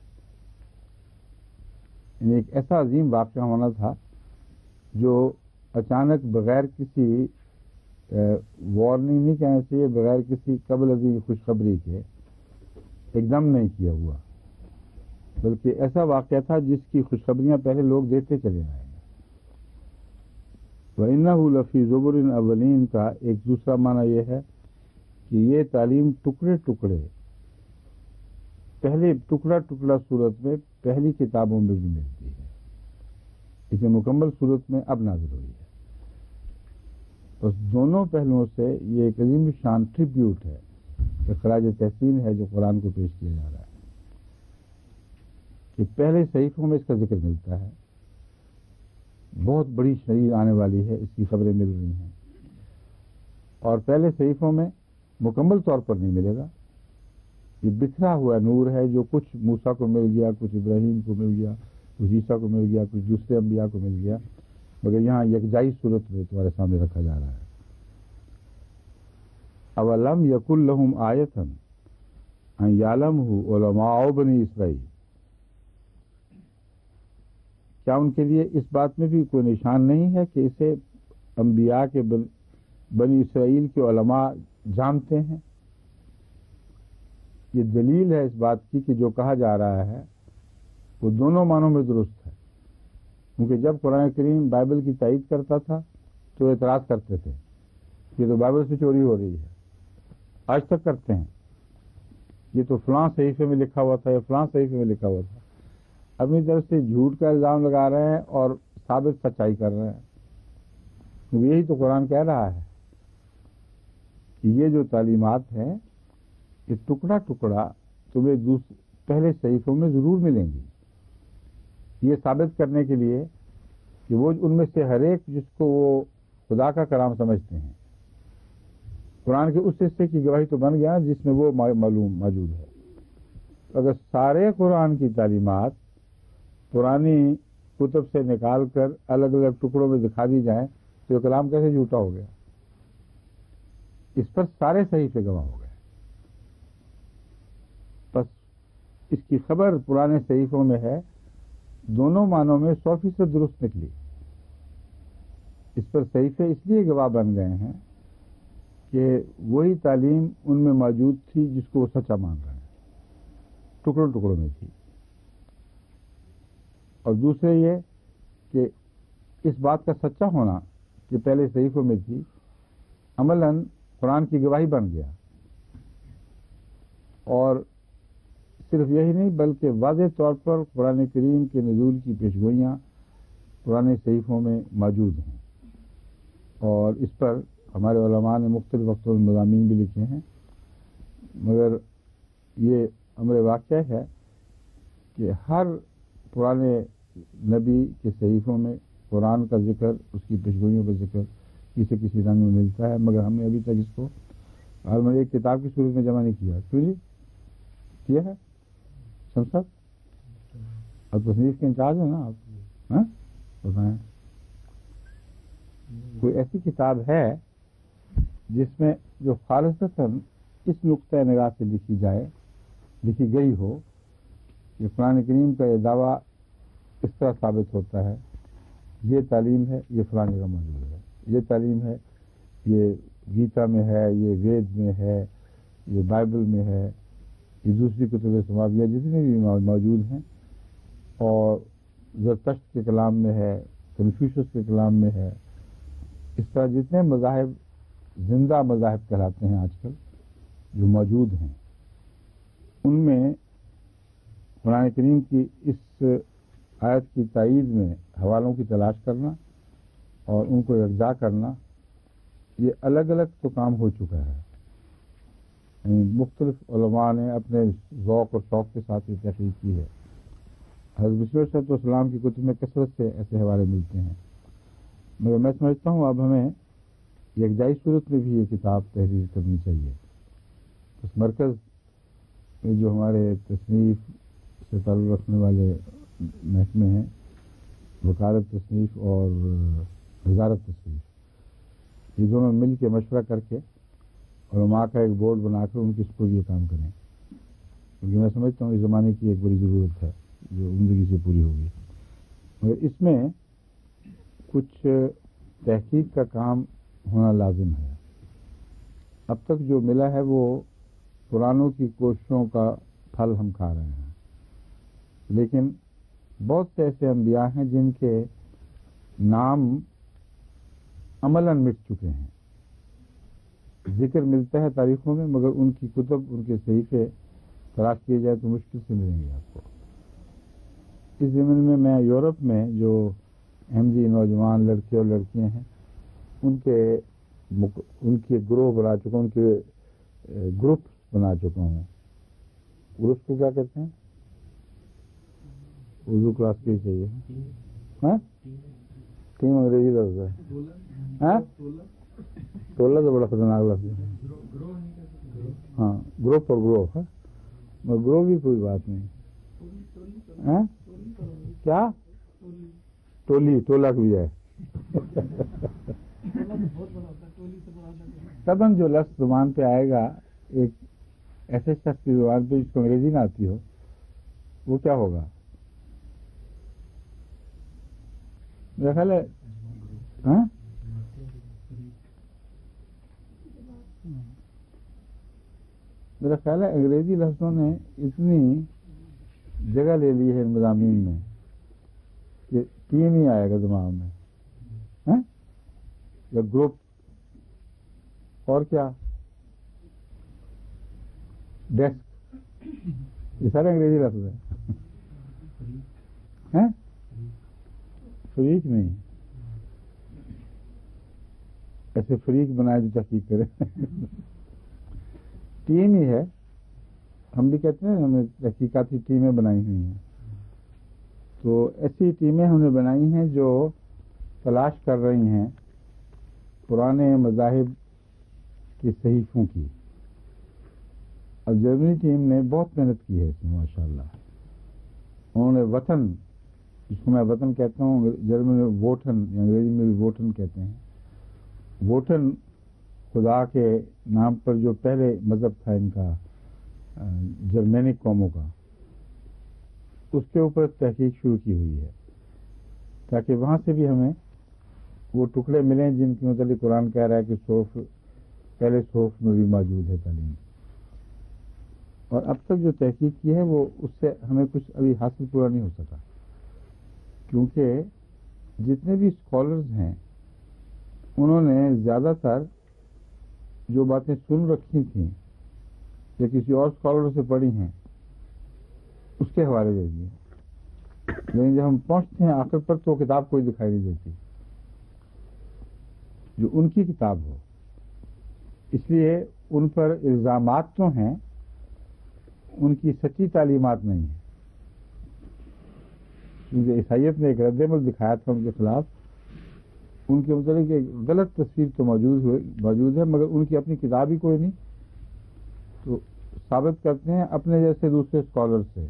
یعنی ایک ایسا عظیم واقعہ ہونا تھا جو اچانک بغیر کسی وارننگ نہیں کہنا چاہیے، بغیر کسی قبل ازیں خوشخبری کے ایک دم نہیں کیا ہوا، بلکہ ایسا واقعہ تھا جس کی خوشخبریاں پہلے لوگ دیتے چلے آئے ہیں. وَإِنَّهُ لَفِي زُبُرِ الْأَوَّلِينَ کا ایک دوسرا معنی یہ ہے کہ یہ تعلیم ٹکڑے ٹکڑے پہلے ٹکڑا ٹکڑا صورت میں پہلی کتابوں میں بھی ملتی ہے، اسے مکمل صورت میں اب نازل ہوئی ہے. بس دونوں پہلوؤں سے یہ ایک عظیم شان ٹریبیوٹ ہے، اخراج تحسین ہے جو قرآن کو پیش کیا جا رہا ہے کہ پہلے صحیفوں میں اس کا ذکر ملتا ہے. بہت بڑی شریر آنے والی ہے، اس کی خبریں مل رہی ہیں، اور پہلے صحیفوں میں مکمل طور پر نہیں ملے گا. یہ بکھرا ہوا نور ہے جو کچھ موسیٰ کو مل گیا، کچھ ابراہیم کو مل گیا، کچھ عیسیٰ کو مل گیا، کچھ دوسرے انبیاء کو مل گیا، مگر یہاں یکجائی صورت میں تمہارے سامنے رکھا جا رہا ہے. اولم یکن لہم آیۃ ان یعلمہ علماء بنی اسرائیل، کیا ان کے لیے اس بات میں بھی کوئی نشان نہیں ہے کہ اسے انبیاء کے بنی اسرائیل کے علماء جانتے ہیں؟ یہ دلیل ہے اس بات کی کہ جو کہا جا رہا ہے وہ دونوں معنوں میں درست ہے. کیونکہ جب قرآن کریم بائبل کی تائید کرتا تھا تو اعتراض کرتے تھے یہ تو بائبل سے چوری ہو رہی ہے، آج تک کرتے ہیں، یہ تو فلاں صحیفے میں لکھا ہوا تھا یا فلاں صحیفے میں لکھا ہوا تھا. اپنی طرف سے جھوٹ کا الزام لگا رہے ہیں اور ثابت سچائی کر رہے ہیں. کیونکہ یہی تو قرآن کہہ رہا ہے کہ یہ جو تعلیمات ہیں یہ ٹکڑا ٹکڑا تمہیں پہلے صحیفوں میں ضرور ملیں گی، یہ ثابت کرنے کے لیے کہ وہ ان میں سے ہر ایک جس کو وہ خدا کا کلام سمجھتے ہیں، قرآن کے اس حصے کی گواہی تو بن گیا جس میں وہ معلوم موجود ہے. اگر سارے قرآن کی تعلیمات پرانی کتب سے نکال کر الگ الگ ٹکڑوں میں دکھا دی جائیں تو یہ کلام کیسے جھوٹا ہو گیا؟ اس پر سارے صحیفے گواہ ہو گئے. بس اس کی خبر پرانے صحیفوں میں ہے، دونوں معنوں میں 100% درست نکلی. اس پر صحیفے اس لیے گواہ بن گئے ہیں کہ وہی تعلیم ان میں موجود تھی جس کو وہ سچا مان رہے ہیں، ٹکڑوں ٹکڑوں میں تھی. اور دوسرے یہ کہ اس بات کا سچا ہونا کہ پہلے صحیفوں میں تھی عملاً قرآن کی گواہی بن گیا. اور صرف یہی نہیں بلکہ واضح طور پر قرآن کریم کے نزول کی پیشگوئیاں پرانے صحیفوں میں موجود ہیں، اور اس پر ہمارے علماء نے مختلف وقتوں میں مضامین بھی لکھے ہیں. مگر یہ امر واقع ہے کہ ہر پرانے نبی کے صحیفوں میں قرآن کا ذکر، اس کی پیشگوئیوں کا ذکر کسی رنگ میں ملتا ہے، مگر ہم نے ابھی تک اس کو ایک کتاب کی صورت میں جمع نہیں کیا. کیوں جی؟ کیا ہے شمس صاحب؟ اور تصنیف کے انچارج ہیں نا آپ؟ ہاں بتائیں، کوئی ایسی کتاب ہے جس میں جو خالصتاً اس نقطۂ نگاہ سے لکھی گئی ہو کہ قرآن کریم کا یہ دعویٰ اس طرح ثابت ہوتا ہے، یہ تعلیم ہے، یہ فلاں جگہ موجود ہے، یہ تعلیم ہے، یہ گیتا میں ہے، یہ وید میں ہے، یہ بائبل میں ہے، یہ دوسری کتب سماویہ جتنے بھی موجود ہیں، اور زرتشت کے کلام میں ہے، کنفیوشس کے کلام میں ہے. اس طرح جتنے مذاہب زندہ مذاہب کہلاتے ہیں آج کل جو موجود ہیں، ان میں قرآن کریم کی اس آیت کی تائید میں حوالوں کی تلاش کرنا اور ان کو یکجا کرنا، یہ الگ الگ تو کام ہو چکا ہے. یعنی مختلف علماء نے اپنے ذوق اور شوق کے ساتھ یہ تحقیق کی ہے. حضرت بشیر صاحب السلام کی کتب میں کثرت سے ایسے حوالے ملتے ہیں، مگر میں سمجھتا ہوں اب ہمیں یکجائی صورت میں بھی یہ کتاب تحریر کرنی چاہیے. اس مرکز میں جو ہمارے تصنیف سے تعلق رکھنے والے محکمے ہیں، وکالت تصنیف اور وزارت تصنیف، یہ دونوں مل کے مشورہ کر کے علماء کا ایک بورڈ بنا کر ان کی اس پر یہ کام کریں، کیونکہ میں سمجھتا ہوں اس زمانے کی ایک بڑی ضرورت ہے جو عمدگی سے پوری ہوگی. مگر اس میں کچھ تحقیق کا کام ہونا لازم ہے. اب تک جو ملا ہے وہ پرانوں کی کوششوں کا پھل ہم کھا رہے ہیں، لیکن بہت سے ایسے انبیاء ہیں جن کے نام عملاً مٹ چکے ہیں. ذکر ملتا ہے تاریخوں میں، مگر ان کی کتب، ان کے صحیفے تلاش کیے جائے تو مشکل سے ملیں گے آپ کو. اس ضمن میں میں یورپ میں جو احمدی نوجوان لڑکے اور لڑکیاں ہیں ان کے گروہ بنا چکا ہوں، ان کے گروپس بنا چکا ہوں. گروپس کو کیا کہتے ہیں؟ اردو کلاس کی چاہیے. ہاں ٹیم انگریزی لفظ ہے. ہاں ٹولہ تو بڑا خطرناک لفظ ہے. ہاں گروپ اور گروہ ہے، مگر گروہ بھی کوئی بات نہیں. ہاں کیا ٹولی ٹولہ بھی ہے. تباً جو لفظ زبان پہ آئے گا ایک ایسے شخص کی زبان پہ جس کو انگریزی نہ آتی ہو، وہ کیا ہوگا؟ میرا خیال ہے ہاں میرا خیال ہے انگریزی لفظوں نے اتنی جگہ لے لی ہے ان مضامین میں کہ ٹیم ہی آئے گا دماغ میں، ہاں یا گروپ، اور کیا ڈیسک، یہ سارے انگریزی لفظ ہیں. فریق نہیں، ایسے فریق بنائے جو تحقیق کرے. ٹیم ہی ہے. ہم بھی کہتے ہیں ہم نے تحقیقاتی ٹیمیں بنائی ہوئی ہیں، تو ایسی ٹیمیں ہم نے بنائی ہیں جو تلاش کر رہی ہیں پرانے مذاہب کے صحیفوں کی. اب جرمنی ٹیم نے بہت محنت کی ہے اس میں ماشاءاللہ. انہوں نے وطن، جس کو میں وطن کہتا ہوں، جرمنی میں ووٹن، انگریزی میں بھی ووٹن کہتے ہیں. ووٹن خدا کے نام پر جو پہلے مذہب تھا ان کا جرمینک قوموں کا، اس کے اوپر تحقیق شروع کی ہوئی ہے تاکہ وہاں سے بھی ہمیں وہ ٹکڑے ملیں جن کے متعلق قرآن کہہ رہا ہے کہ پہلے صحف میں بھی موجود ہے تعلیم. اور اب تک جو تحقیق کی ہے وہ اس سے ہمیں کچھ ابھی حاصل پورا نہیں ہو سکا، کیونکہ جتنے بھی اسکالرز ہیں انہوں نے زیادہ تر جو باتیں سن رکھی تھیں یا کسی اور اسکالر سے پڑھی ہیں اس کے حوالے دے دیے. لیکن جب ہم پہنچتے ہیں آخر پر تو کتاب کوئی دکھائی نہیں دیتی جو ان کی کتاب ہو. اس لیے ان پر الزامات تو ہیں، ان کی سچی تعلیمات نہیں ہیں. کیونکہ عیسائیت نے ایک رد عمل دکھایا تھا ان کے خلاف، ان کے متعلق ایک غلط تصویر تو موجود ہے، مگر ان کی اپنی کتاب ہی کوئی نہیں. تو ثابت کرتے ہیں اپنے جیسے دوسرے اسکالر سے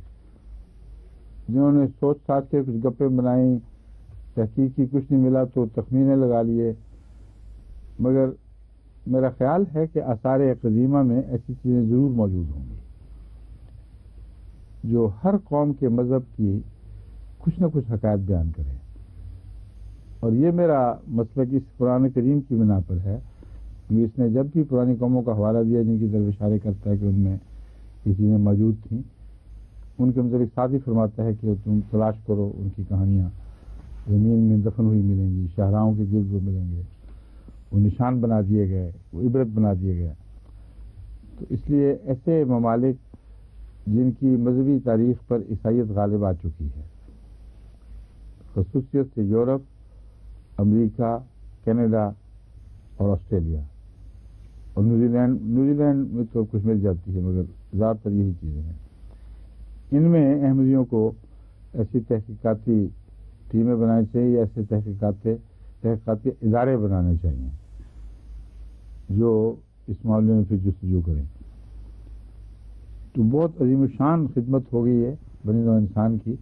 جنہوں نے سوچ ساچ کے کچھ گپیں بنائیں، تحقیق کی کچھ نہیں ملا تو تخمینے لگا لیے. مگر میرا خیال ہے کہ آثار قدیمہ میں ایسی چیزیں ضرور موجود ہوں گی جو ہر قوم کے مذہب کی کچھ نہ کچھ حقائق بیان کریں. اور یہ میرا مسلک اس قرآن کریم کی بنا پر ہے کہ اس نے جب بھی پرانی قوموں کا حوالہ دیا جن کی طرف اشارے کرتا ہے کہ ان میں یہ چیزیں موجود تھیں، ان کے متعلق ساتھ ہی فرماتا ہے کہ تم تلاش کرو ان کی کہانیاں، زمین میں دفن ہوئی ملیں گی، شاہراہوں کے گرد وہ ملیں گے، وہ نشان بنا دیے گئے، وہ عبرت بنا دیے گئے. تو اس لیے ایسے ممالک جن کی مذہبی تاریخ پر عیسائیت غالب آ چکی ہے، خصوصیت سے یورپ، امریکہ، کینیڈا اور آسٹریلیا اور نیوزی لینڈ میں تو کچھ مل جاتی ہے مگر زیادہ تر یہی چیزیں ہیں. ان میں احمدیوں کو ایسی تحقیقاتی ٹیمیں بنانی چاہیے یا ایسے تحقیقاتی ادارے بنانے چاہیے جو اس معاملے میں پھر جستجو کریں. تو بہت عظیم الشان خدمت ہو گئی ہے بنی نوع انسان کی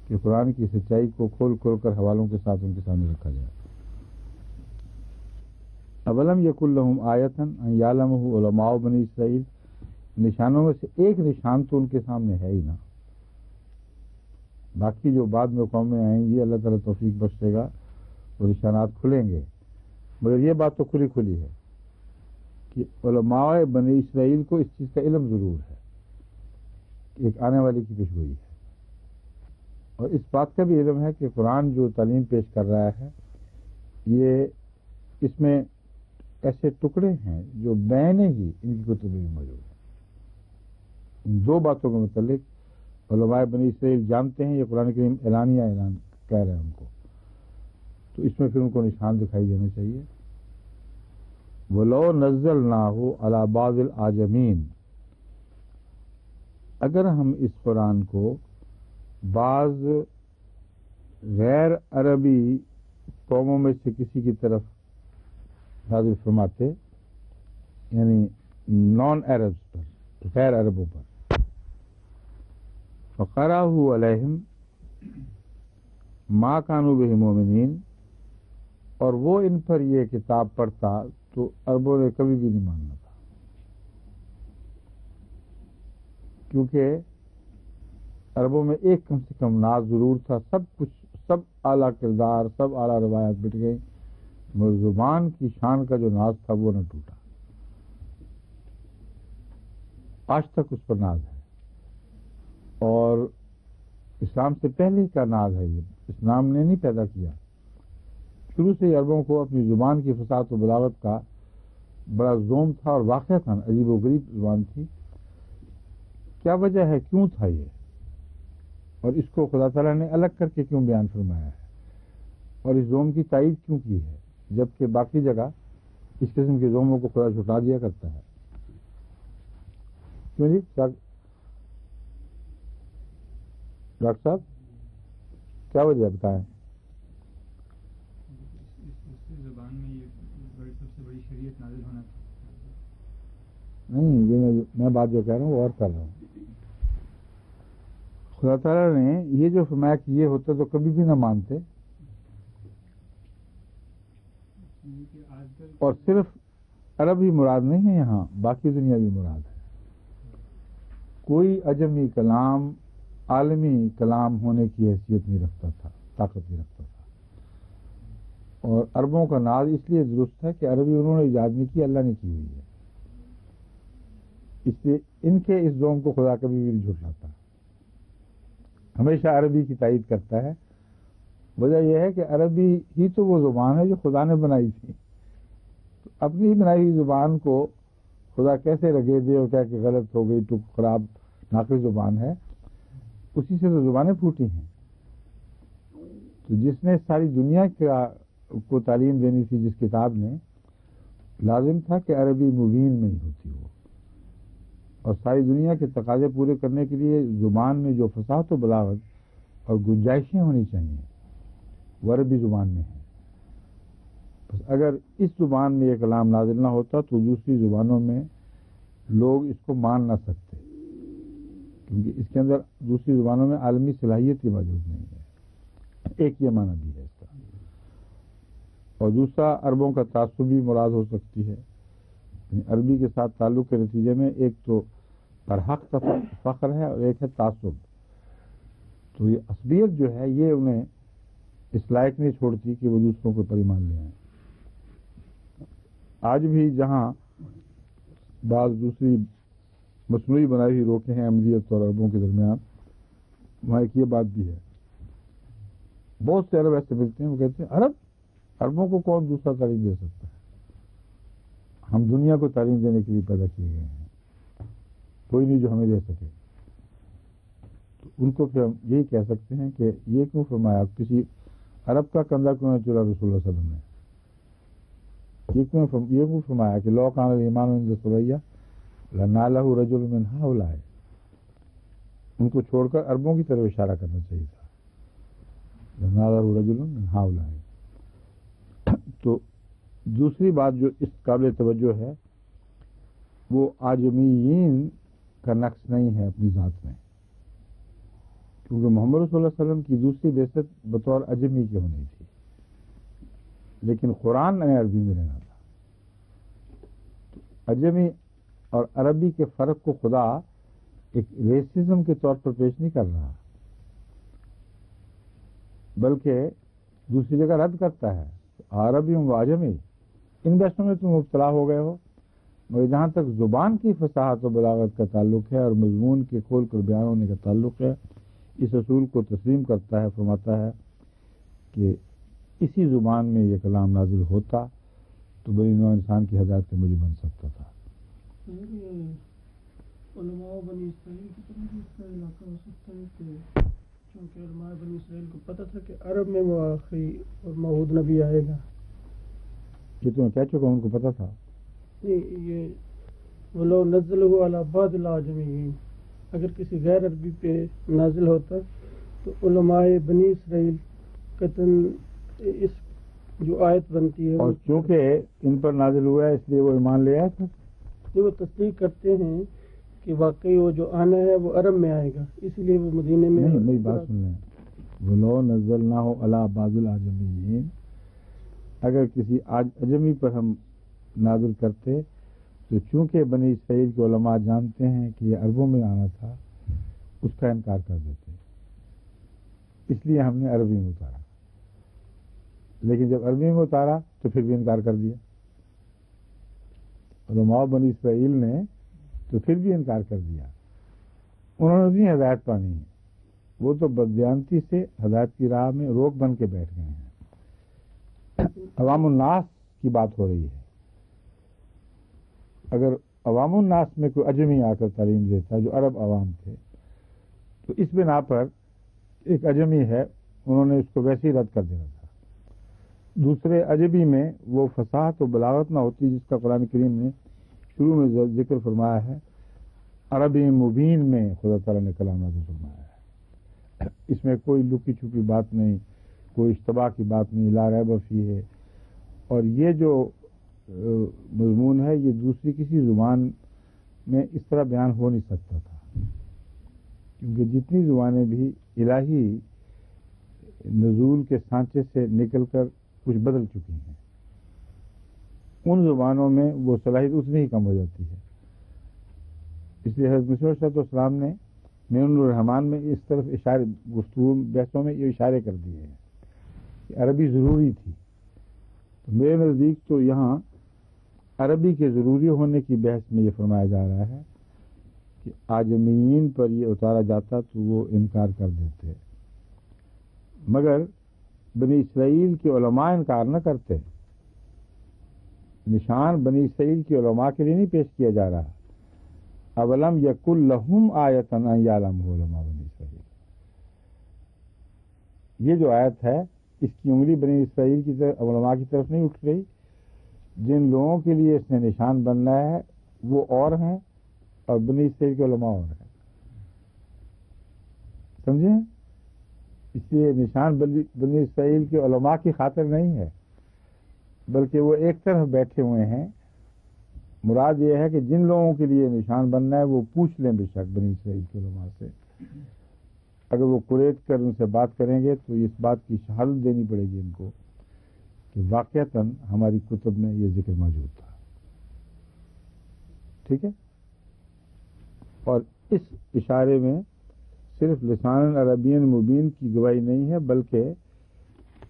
کہ قرآن کی سچائی کو کھول کر حوالوں کے ساتھ ان کے سامنے رکھا جائے. اولم یکن لہم آیۃ ان یعلمہ علماء بنی اسرائیل، نشانوں میں سے ایک نشان تو ان کے سامنے ہے ہی نا. باقی جو بعد میں قومیں آئیں گی اللہ تعالیٰ توفیق بخشے گا وہ نشانات کھلیں گے، مگر یہ بات تو کھلی ہے کہ علماء بنی اسرائیل کو اس چیز کا علم ضرور ہے کہ ایک آنے والی کی پیشگوئی ہے، اور اس بات کا بھی علم ہے کہ قرآن جو تعلیم پیش کر رہا ہے یہ اس میں ایسے ٹکڑے ہیں جو بین ہی ان کی کتب میں موجود ہیں. ان دو باتوں کے متعلق علماء بنی اسرائیل جانتے ہیں، یہ قرآن کریم اعلان کہہ رہے ہیں ان کو، تو اس میں پھر ان کو نشان دکھائی دینا چاہیے. وَلَوْ نَزَّلْنَاهُ عَلَى بَعْضِ الْأَعْجَمِينَ، اگر ہم اس قرآن کو بعض غیر عربی قوموں میں سے کسی کی طرف نازل فرماتے، یعنی نان عربز پر، غیر عربوں پر، فَقَرَأَهُ عَلَيْهِمْ مَا كَانُوا بِهِ مُؤْمِنِينَ، اور وہ ان پر یہ کتاب پڑھتا تو عربوں نے کبھی بھی نہیں ماننا تھا، کیونکہ عربوں میں ایک کم سے کم ناز ضرور تھا. سب کچھ، سب اعلیٰ کردار، سب اعلیٰ روایات مٹ گئی، مگر زبان کی شان کا جو ناز تھا وہ نہ ٹوٹا. آج تک اس پر ناز ہے، اور اسلام سے پہلے کا ناز ہے. یہ اسلام نے نہیں پیدا کیا، شروع سے ہی عربوں کو اپنی زبان کی فصاحت و بلاغت کا بڑا زوم تھا اور واقعہ تھا، عجیب و غریب زبان تھی. کیا وجہ ہے، کیوں تھا یہ، اور اس کو خدا تعالیٰ نے الگ کر کے کیوں بیان فرمایا ہے، اور اس زوم کی تائید کیوں کی ہے، جبکہ باقی جگہ اس قسم کے زوموں کو خدا چھٹا دیا کرتا ہے. کیوں جی ڈاکٹر صاحب کیا وجہ ہے بتائیں؟ زبان میں یہ سب سے بڑی شریعت نازل ہونا تھا. نہیں، یہ میں میں بات جو کہہ رہا ہوں وہ اور کر رہا ہوں. خدا تعالیٰ نے یہ جو فرمایا کہ یہ ہوتا تو کبھی بھی نہ مانتے، یہ کہ آج کل اور صرف عرب ہی مراد نہیں ہے، یہاں باقی دنیا بھی مراد ہے. کوئی عجمی کلام عالمی کلام ہونے کی حیثیت نہیں رکھتا تھا، طاقت نہیں رکھتا تھا. اور عربوں کا ناز اس لیے درست ہے کہ عربی انہوں نے ایجاد نہیں کی، اللہ نے کی ہوئی ہے. اس لیے ان کے اس زوم کو خدا کبھی بھی نہیں جھٹلاتا، ہمیشہ عربی کی تائید کرتا ہے. وجہ یہ ہے کہ عربی ہی تو وہ زبان ہے جو خدا نے بنائی تھی. تو اپنی بنائی ہوئی زبان کو خدا کیسے رگے دے اور کیا کہ غلط ہو گئی، تو خراب ناقص زبان ہے، اسی سے تو زبانیں پھوٹی ہیں. تو جس نے ساری دنیا کو تعلیم دینی تھی، جس کتاب نے، لازم تھا کہ عربی مبین میں ہی ہوتی ہو. اور ساری دنیا کے تقاضے پورے کرنے کے لیے زبان میں جو فصاحت و بلاغت اور گنجائشیں ہونی چاہیے وہ عربی زبان میں ہے. بس اگر اس زبان میں یہ کلام نازل نہ ہوتا تو دوسری زبانوں میں لوگ اس کو مان نہ سکتے، کیونکہ اس کے اندر دوسری زبانوں میں عالمی صلاحیت ہی موجود نہیں ہے. ایک یہ معنی بھی ہے اس کا. اور دوسرا، عربوں کا تعصب بھی مراد ہو سکتی ہے. یعنی عربی کے ساتھ تعلق کے نتیجے میں ایک تو برحق کا فخر ہے اور ایک ہے تعصب. تو یہ عصبیت جو ہے یہ انہیں اس لائق نہیں چھوڑتی کہ وہ دوسروں کو پر ایمان لے آئیں. آج بھی جہاں بعض دوسری مصنوعی بنائی ہوئی روکے ہیں احمدیت اور عربوں کے درمیان، وہاں ایک یہ بات بھی ہے. بہت سے عرب ایسے ملتے ہیں، وہ کہتے ہیں عربوں کو کون دوسرا تعلیم دے سکتا ہے، ہم دنیا کو تعلیم دینے کے لیے پیدا کیے گئے ہیں، کوئی نہیں جو ہمیں دے سکے. تو ان کو پھر ہم یہی کہہ سکتے ہیں کہ یہ کیوں فرمایا، کسی عرب کا کندھا کیوں نہ چلا رسول اللہ صلی اللہ علیہ وسلم نے؟ یہ کیوں فرمایا کہ لو کان الایمان عند ثریا لنالہ رجل من ہؤلاء؟ ان کو چھوڑ کر عربوں کی طرف اشارہ کرنا چاہیے تھا، لنالہ رجل من ہؤلاء. تو دوسری بات جو اس قابل توجہ ہے وہ آجمیین کا نقص نہیں ہے اپنی ذات میں، کیونکہ محمد صلی اللہ علیہ وسلم کی دوسری بعثت بطور اجمی کی ہونی تھی، لیکن قرآن نے عربی میں رہنا تھا. تو اجمی اور عربی کے فرق کو خدا ایک ریسزم کے طور پر پیش نہیں کر رہا، بلکہ دوسری جگہ رد کرتا ہے. عربی و عجمی ان بحثوں میں تم مبتلا ہو گئے ہو، مگر جہاں تک زبان کی فصاحت و بلاغت کا تعلق ہے اور مضمون کے کھول کر بیان ہونے کا تعلق ہے، اس اصول کو تسلیم کرتا ہے. فرماتا ہے کہ اسی زبان میں یہ کلام نازل ہوتا تو بڑی نوع انسان کی ہدایت کا مجھے بن سکتا تھا. علماء بنی اسرائیل کی طرف بھی اس کا علاقہ ہو سکتا ہے کہ چونکہ علماء بنی اسرائیل کو پتہ تھا کہ عرب میں وہ آخری اور موعود نبی آئے گا. یہ تو میں کہہ چکا ہوں، ان کو پتہ تھا. یہ ولو نزلہ علی بعض الاعجمین، اگر کسی غیر عربی پہ نازل ہوتا تو علماء بنی اسرائیل قطعاً اس جو آیت بنتی ہے، اور چونکہ ان پر نازل ہوا ہے اس لیے وہ ایمان لے آئے تھے. وہ تصدیق کرتے ہیں کہ واقعی وہ جو آنا ہے وہ عرب میں آئے گا، اس لیے وہ مدینے میں. نہیں، میری بات سن لیں. ولو نزلناہ علی بعض الاعجمین، اگر کسی اجمی پر ہم نازل کرتے تو چونکہ بنی اسرائیل کے علماء جانتے ہیں کہ یہ عربوں میں آنا تھا، اس کا انکار کر دیتے، اس لیے ہم نے عربی میں اتارا. لیکن جب عربی میں اتارا تو پھر بھی انکار کر دیا. علماء بنی اسرائیل نے تو پھر بھی انکار کر دیا. انہوں نے بھی ہدایت پانی ہے، وہ تو بددیانتی سے ہدایت کی راہ میں روک بن کے بیٹھ گئے ہیں. عوام الناس کی بات ہو رہی ہے. اگر عوام الناس میں کوئی اجمی آ کر تعلیم دیتا جو عرب عوام تھے تو اس بنا پر ایک اجمی ہے، انہوں نے اس کو ویسے ہی رد کر دینا تھا. دوسرے اجمی میں وہ فصاحت و بلاغت نہ ہوتی جس کا قرآن کریم نے شروع میں ذکر فرمایا ہے. عربی مبین میں خدا تعالیٰ نے کلام نازل فرمایا ہے. اس میں کوئی لکی چھپی بات نہیں، کوئی اشتباہ کی بات نہیں، لا ریب فیہ ہے. اور یہ جو مضمون ہے یہ دوسری کسی زبان میں اس طرح بیان ہو نہیں سکتا تھا، کیونکہ جتنی زبانیں بھی الہی نزول کے سانچے سے نکل کر کچھ بدل چکی ہیں، ان زبانوں میں وہ صلاحیت اتنی ہی کم ہو جاتی ہے۔ اس لیے حضرت مسیح علیہ السلام نے معین الرحمان میں اس طرف اشارے، گفتگو بحثوں میں یہ اشارے کر دیے ہیں کہ عربی ضروری تھی۔ تو میرے نزدیک تو یہاں عربی کے ضروری ہونے کی بحث میں یہ فرمایا جا رہا ہے کہ عاجمین پر یہ اتارا جاتا تو وہ انکار کر دیتے، مگر بنی اسرائیل کے علماء انکار نہ کرتے۔ نشان بنی اسرائیل کے علماء کے لیے نہیں پیش کیا جا رہا۔ اولم یکن لہم آیۃ ان یعلمہ علماء بنی اسرائیل، یہ جو آیت ہے اس کی انگلی بنی اسرائیل کی طرف، علماء کی طرف نہیں اٹھ رہی۔ جن لوگوں کے لیے اس نے نشان بننا ہے وہ اور ہیں اور بنی اسرائیل کے علماء اور ہیں، سمجھیں؟ اس لیے نشان بنی اسرائیل کے علماء کی خاطر نہیں ہے، بلکہ وہ ایک طرف بیٹھے ہوئے ہیں۔ مراد یہ ہے کہ جن لوگوں کے لیے نشان بننا ہے وہ پوچھ لیں بے شک بنی اسرائیل کے علماء سے، اگر وہ قریت کر ان سے بات کریں گے تو اس بات کی شہادت دینی پڑے گی ان کو کہ واقعتاً ہماری کتب میں یہ ذکر موجود تھا، ٹھیک ہے؟ اور اس اشارے میں صرف لسان عربین مبین کی گواہی نہیں ہے، بلکہ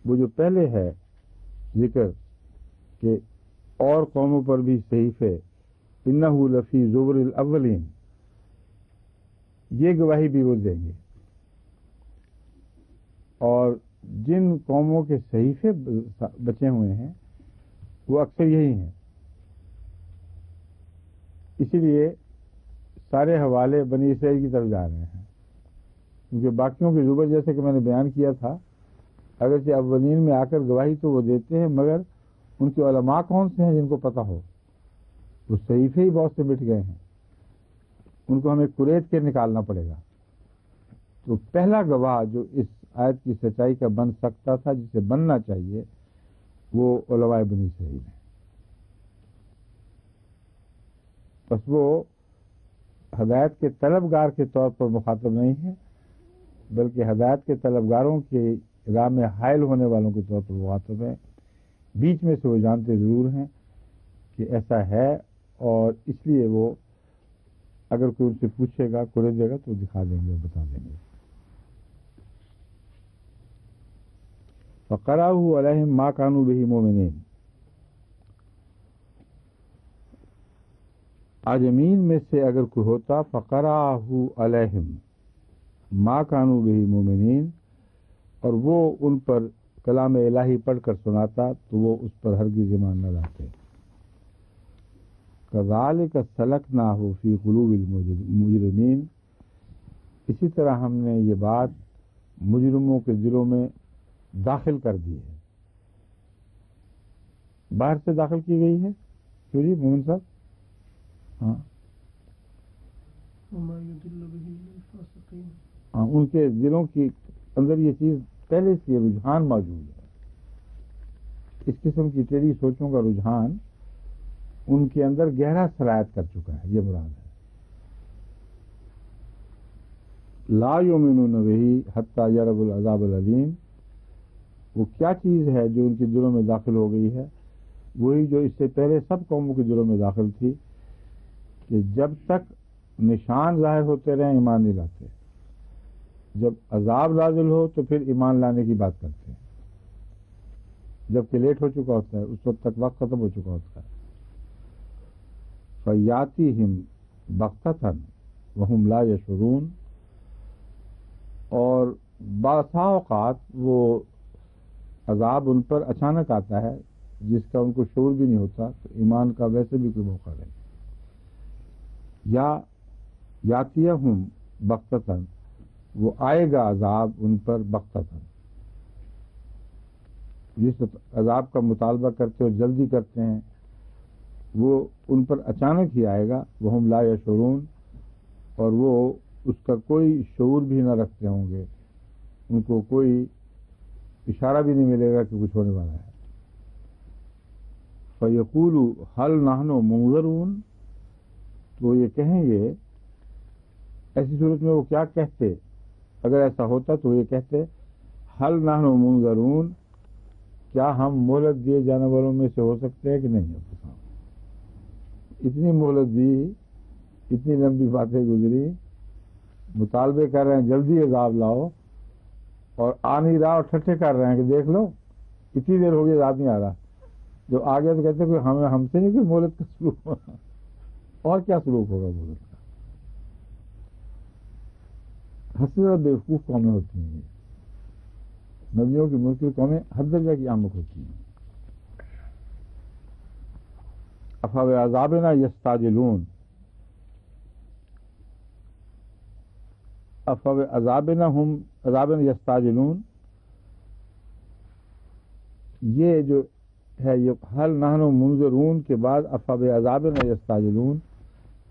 وہ جو پہلے ہے ذکر کہ اور قوموں پر بھی صحیفے انہ لفی زبر الاولین، یہ گواہی بھی وہ دیں گے۔ اور جن قوموں کے صحیفے بچے ہوئے ہیں وہ اکثر یہی ہیں، اسی لیے سارے حوالے بنی اسرائیل کی طرف جا رہے ہیں، کیونکہ باقیوں کی زبر جیسے کہ میں نے بیان کیا تھا اگرچہ اولین میں آ کر گواہی تو وہ دیتے ہیں، مگر ان کے علماء کون سے ہیں جن کو پتہ ہو؟ وہ صحیفے ہی بہت سے مٹ گئے ہیں، ان کو ہمیں قریت کے نکالنا پڑے گا۔ تو پہلا گواہ جو اس آیت کی سچائی کا بن سکتا تھا، جسے بننا چاہیے، وہ علماء بنی اسرائیل ہیں۔ بس وہ ہدایت کے طلبگار کے طور پر مخاطب نہیں ہے، بلکہ ہدایت کے طلبگاروں کے راہ میں حائل ہونے والوں کے طور پر مخاطب ہے۔ بیچ میں سے وہ جانتے ضرور ہیں کہ ایسا ہے، اور اس لیے وہ اگر کوئی ان سے پوچھے گا، کرے دے گا تو دکھا دیں گے، بتا دیں گے۔ فَقَرَأَهُ عَلَيْهِمْ مَا كَانُوا بِهِ مُؤْمِنِينَ، عجمین میں سے اگر کوئی ہوتا فَقَرَأَهُ عَلَيْهِمْ مَا كَانُوا بِهِ مُؤْمِنِينَ، اور وہ ان پر کلام الہی پڑھ کر سناتا تو وہ اس پر ہرگز ایمان نہ لاتے۔ كَذَلِكَ سَلَكْنَاهُ فِي قُلُوبِ الْمُجْرِمِينَ، اسی طرح ہم نے یہ بات مجرموں کے دلوں میں داخل کر دی ہے۔ باہر سے داخل کی گئی ہے، کیوں جی مومن صاحب؟ ہاں وما يضل به الفاسقين، ہاں، ان کے دلوں کی اندر یہ چیز پہلے سے رجحان موجود ہے، اس قسم کی ٹیڑھی سوچوں کا رجحان ان کے اندر گہرا سرایت کر چکا ہے، یہ مراد ہے۔ لا یؤمنون بہ حتی یروا العذاب العلیم، وہ کیا چیز ہے جو ان کے دلوں میں داخل ہو گئی ہے؟ وہی جو اس سے پہلے سب قوموں کے دلوں میں داخل تھی، کہ جب تک نشان ظاہر ہوتے رہے ایمان نہیں لاتے، جب عذاب نازل ہو تو پھر ایمان لانے کی بات کرتے ہیں، جبکہ لیٹ ہو چکا ہوتا ہے، اس وقت تک وقت ختم ہو چکا ہوتا ہے۔ فَيَأْتِيهِمْ بَغْتَةً وَهُمْ لَا يَشْعُرُونَ، اور بعض اوقات وہ عذاب ان پر اچانک آتا ہے جس کا ان کو شعور بھی نہیں ہوتا، تو ایمان کا ویسے بھی کوئی موقع نہیں۔ یا یاتیہم بغتۃ، وہ آئے گا عذاب ان پر بغتۃ، جس عذاب کا مطالبہ کرتے اور جلدی کرتے ہیں وہ ان پر اچانک ہی آئے گا، وہم لا یشعرون، اور وہ اس کا کوئی شعور بھی نہ رکھتے ہوں گے، ان کو کوئی اشارہ بھی نہیں ملے گا کہ کچھ ہونے والا ہے۔ فَيَقُولُ هَلْ نَحْنُ مُنظَرُونَ، تو یہ کہیں گے، ایسی صورت میں وہ کیا کہتے؟ اگر ایسا ہوتا تو یہ کہتے حل نحن منظرون، کیا ہم مہلت دیے جانے والوں میں سے ہو سکتے ہیں کہ نہیں ہو سکتا؟ اتنی مہلت دی، اتنی لمبی باتیں گزری، مطالبے کر رہے ہیں جلدی عذاب لاؤ، اور آ نہیں رہا، اور ٹھٹھے کر رہے ہیں کہ دیکھ لو اتنی دیر ہو گئی عذاب نہیں آ رہا۔ جو آ گیا تو کہتے ہیں کہ ہم سے نہیں کوئی مہلت کا سلوک ہونا، اور کیا سلوک ہوگا مہلت کا؟ حد سے زیادہ بیوقوف قومیں ہوتی ہیں یہ، نبیوں کی منکر قومیں حد درجہ کی احمق ہوتی ہیں۔ افبعذابنا یستعجلون، افبعذابنا ہم عذابنا یستعجلون، یہ جو ہے یہ حل نحن منظرون کے بعد افبعذابنا یستعجلون،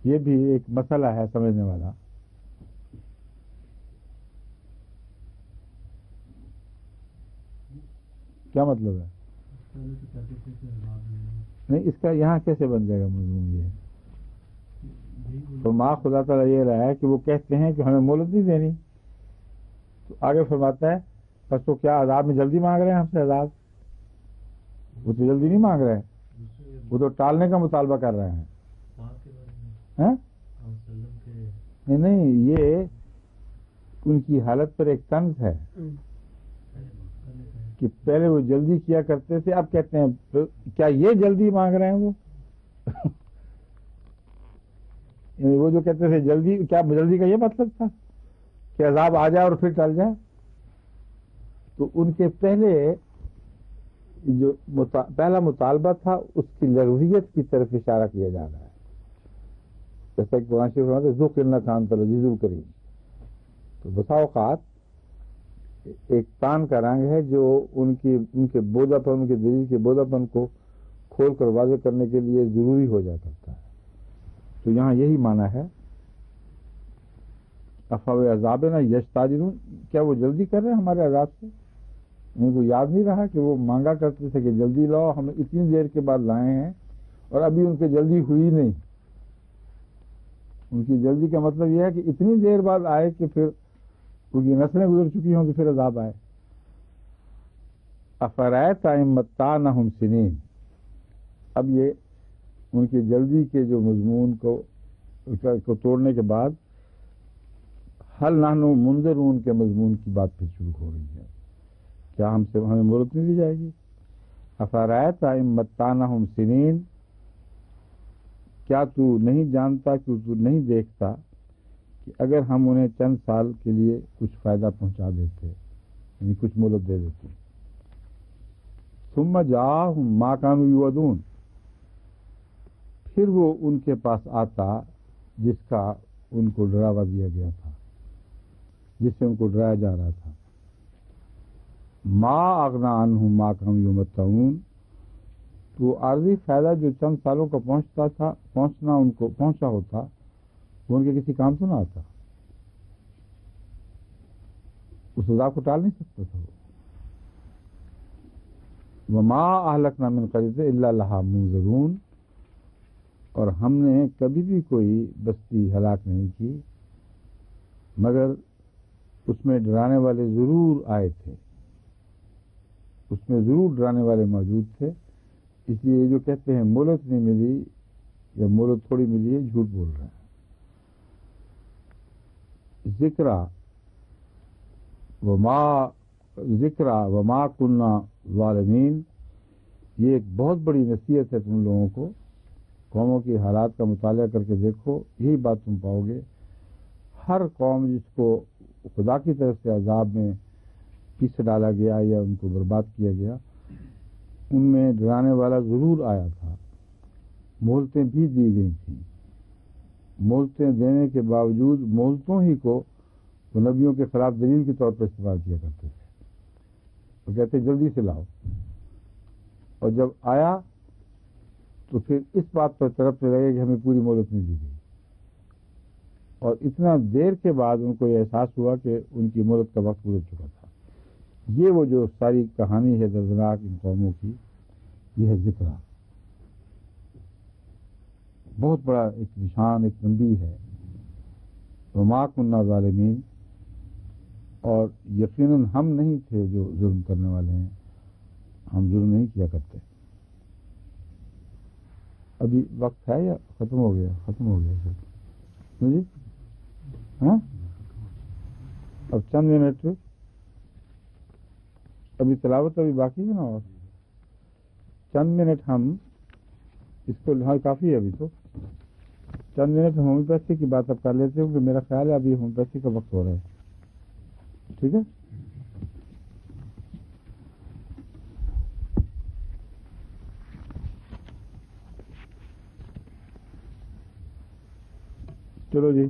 یہ بھی ایک مسئلہ ہے سمجھنے والا۔ کیا مطلب ہے؟ پہلے تو کہتے تھے کہ عذاب نہیں، نہیں، اس کا یہاں کیسے بن جائے گا مضمون؟ یہ یہی وہ تو ماں خدا تعالیٰ یہ رہا ہے کہ وہ کہتے ہیں کہ ہمیں مہلت نہیں دینی، تو آگے فرماتا ہے بس تو کیا عذاب میں جلدی مانگ رہے ہیں ہم سے عذاب؟ وہ تو جلدی نہیں مانگ رہے ہیں، وہ تو ٹالنے کا مطالبہ کر رہے ہیں۔ ہیں؟ نہیں نہیں، یہ ان کی حالت پر ایک طنز ہے کہ پہلے وہ جلدی کیا کرتے تھے، اب کہتے ہیں کیا یہ جلدی مانگ رہے ہیں وہ؟ یعنی وہ جو کہتے تھے جلدی، کیا جلدی کا یہ مطلب تھا کہ عذاب آ جائے اور پھر ٹل جائے؟ تو ان کے پہلے جو پہلا مطالبہ تھا اس کی لغویت کی طرف اشارہ کیا جا رہا ہے، جیسا کہ قرآن شریف میں ذوق انک انت العزیز الکریم۔ تو بسا اوقات ایک تان کا رنگ ہے جو ان کے بودا پن، ان کے دل کے بودا پن کو کھول کر واضح کرنے کے لیے ضروری ہو جا کرتا ہے۔ تو یہاں یہی معنی ہے افبعذابنا یستعجلون، کیا وہ جلدی کر رہے ہیں ہمارے عذاب سے؟ ان کو یاد نہیں رہا کہ وہ مانگا کرتے تھے کہ جلدی لاؤ، ہم اتنی دیر کے بعد لائے ہیں اور ابھی ان کی جلدی ہوئی نہیں۔ ان کی جلدی کا مطلب یہ ہے کہ اتنی دیر بعد آئے کہ پھر ان کی نسلیں گزر چکی ہوں تو پھر عذاب آئے۔ افرأیت ان متعناہم سنین، اب یہ ان کی جلدی کے جو مضمون کو توڑنے کے بعد حل نحن منظرون کے مضمون کی بات پھر شروع ہو رہی ہے، کیا ہمیں مہلت نہیں دی جائے گی؟ افرأیت ان متعناہم سنین، کیا تو نہیں جانتا، کہ تو نہیں دیکھتا کہ اگر ہم انہیں چند سال کے لیے کچھ فائدہ پہنچا دیتے، یعنی کچھ مہلت دے دیتے، ثم جاءہم ما کانوا یوعدون، پھر وہ ان کے پاس آتا جس کا ان کو ڈراوا دیا گیا تھا، جس سے ان کو ڈرایا جا رہا تھا۔ ما اغنی عنہم ما کانوا یمتعون، تو عارضی فائدہ جو چند سالوں کا پہنچا ہوتا وہ ان کے کسی کام تو نہ آتا، اس عذاب کو ٹال نہیں سکتا تھا وہ۔ وما اہلکنا من قریۃ الا لہا منذرون، اور ہم نے کبھی بھی کوئی بستی ہلاک نہیں کی مگر اس میں ڈرانے والے ضرور آئے تھے، اس میں ضرور ڈرانے والے موجود تھے۔ اس لیے یہ جو کہتے ہیں مہلت نہیں ملی یا مہلت تھوڑی ملی ہے، جھوٹ بول رہے ہیں۔ ذکرہ وما کننا ظالمین، یہ ایک بہت بڑی نصیحت ہے تم لوگوں کو، قوموں کی حالات کا مطالعہ کر کے دیکھو، یہی بات تم پاؤ گے۔ ہر قوم جس کو خدا کی طرف سے عذاب میں پیچھے ڈالا گیا یا ان کو برباد کیا گیا، ان میں ڈرانے والا ضرور آیا تھا، مہلتیں بھی دی گئی تھیں۔ مہلتیں دینے کے باوجود مہلتوں ہی کو وہ نبیوں کے خلاف دلیل کے طور پر استعمال کیا کرتے تھے، وہ کہتے جلدی سے لاؤ، اور جب آیا تو پھر اس بات پر تڑپنے لگے کہ ہمیں پوری مہلت نہیں دی گئی، اور اتنا دیر کے بعد ان کو یہ احساس ہوا کہ ان کی مہلت کا وقت گزر چکا تھا۔ یہ وہ جو ساری کہانی ہے دردناک ان قوموں کی، یہ ہے ذکرہ۔ بہت بڑا ایک نشان، ایک تنبیہ ہے، وما كنا ظالمین، اور یقیناً ہم نہیں تھے جو ظلم کرنے والے ہیں، ہم ظلم نہیں کیا کرتے۔ ابھی وقت ہے یا ختم ہو گیا؟ ختم ہو گیا سر جی، ہاں اب چند منٹ، ابھی تلاوت ابھی باقی ہے نا، اور چند منٹ ہم اس کو، ہاں کافی ہے ابھی تو، چند منٹ ہم ہومیوپیتھی کی بات اب کر لیتے ہیں، کیونکہ میرا خیال ہے ابھی ہومیوپیتھی کا وقت ہو رہا ہے، ٹھیک ہے؟ چلو جی،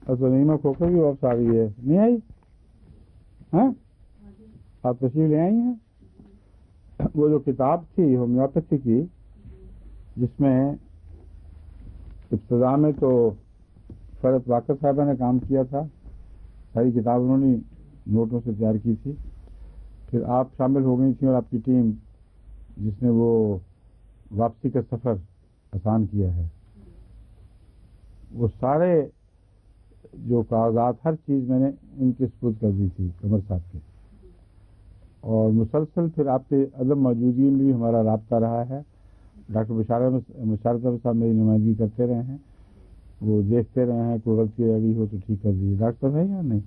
نعیمہ کھوکھر بھی واپس آ گئی ہے، نہیں آئی؟ ہاں آپ تشریف لے آئی ہیں؟ وہ جو کتاب تھی ہومیوپیتھی کی، جس میں ابتدا میں تو فرت واقع صاحبہ نے کام کیا تھا، ساری کتاب انہوں نے نوٹوں سے تیار کی تھی، پھر آپ شامل ہو گئی تھیں اور آپ کی ٹیم، جس نے وہ واپسی کا سفر آسان کیا ہے، وہ سارے جو کاغذات، ہر چیز میں نے ان کے سپرد کر دی تھی قمر صاحب کے، اور مسلسل پھر آپ کے عدم موجودگی میں بھی ہمارا رابطہ رہا ہے۔ ڈاکٹر مشارت احمد صاحب میری نمائندگی کرتے رہے ہیں، وہ دیکھتے رہے ہیں، کوئی غلطی رہ گئی ہو تو ٹھیک کر دیجیے۔ ڈاکٹر ہے یا نہیں؟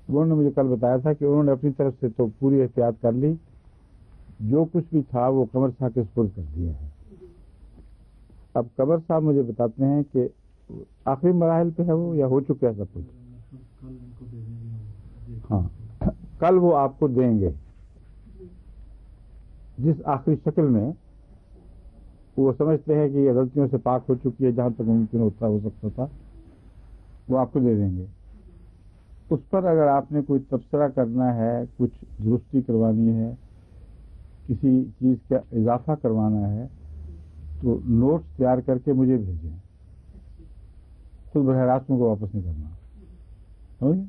انہوں نے مجھے کل بتایا تھا کہ انہوں نے اپنی طرف سے تو پوری احتیاط کر لی، جو کچھ بھی تھا وہ قمر صاحب کے سپرد کر دیا ہے۔ اب قمر صاحب مجھے بتاتے ہیں کہ آخری مراحل پہ ہے وہ، یا ہو چکا ہے سب کچھ؟ کل ان کو دے دیں گے، ہاں، کل وہ آپ کو دیں گے، جس آخری شکل میں وہ سمجھتے ہیں کہ یہ غلطیوں سے پاک ہو چکی ہے، جہاں تک ممکن ہوتا ہو سکتا تھا، وہ آپ کو دے دیں گے۔ اس پر اگر آپ نے کوئی تبصرہ کرنا ہے، کچھ درستی کروانی ہے، کسی چیز کا اضافہ کروانا ہے، تو نوٹس تیار کر کے مجھے بھیجیں، خود براہ راست کو واپس نہیں کرنا، سمجھ گئے؟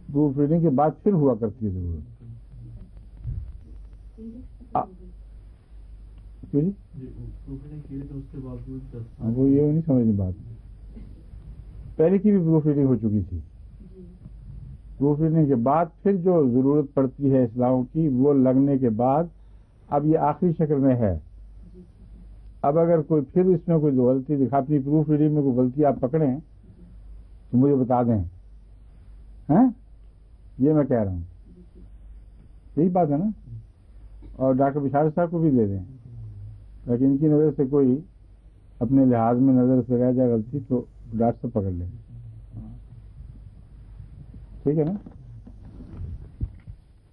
پروف ریڈنگ کے بعد پھر ہوا کرتی ہے ضرورت، کیوں جی؟ وہ یہ نہیں سمجھنی بات، پہلے کی بھی پروف ریڈنگ ہو چکی تھی، پروف ریڈنگ کے بعد پھر جو ضرورت پڑتی ہے اصلاحوں کی، وہ لگنے کے بعد اب یہ آخری شکل میں ہے۔ اب اگر کوئی پھر اس میں کوئی غلطی دکھا، اپنی پروف ریڈنگ میں کوئی غلطی آپ پکڑیں تو مجھے بتا دیں، ہاں یہ میں کہہ رہا ہوں، یہی بات ہے نا؟ اور ڈاکٹر بشارت صاحب کو بھی دے دیں، لیکن ان کی نظر سے کوئی اپنے لحاظ میں نظر سے رہ جائے غلطی تو ڈاکٹر سے پکڑ لیں، ٹھیک ہے نا؟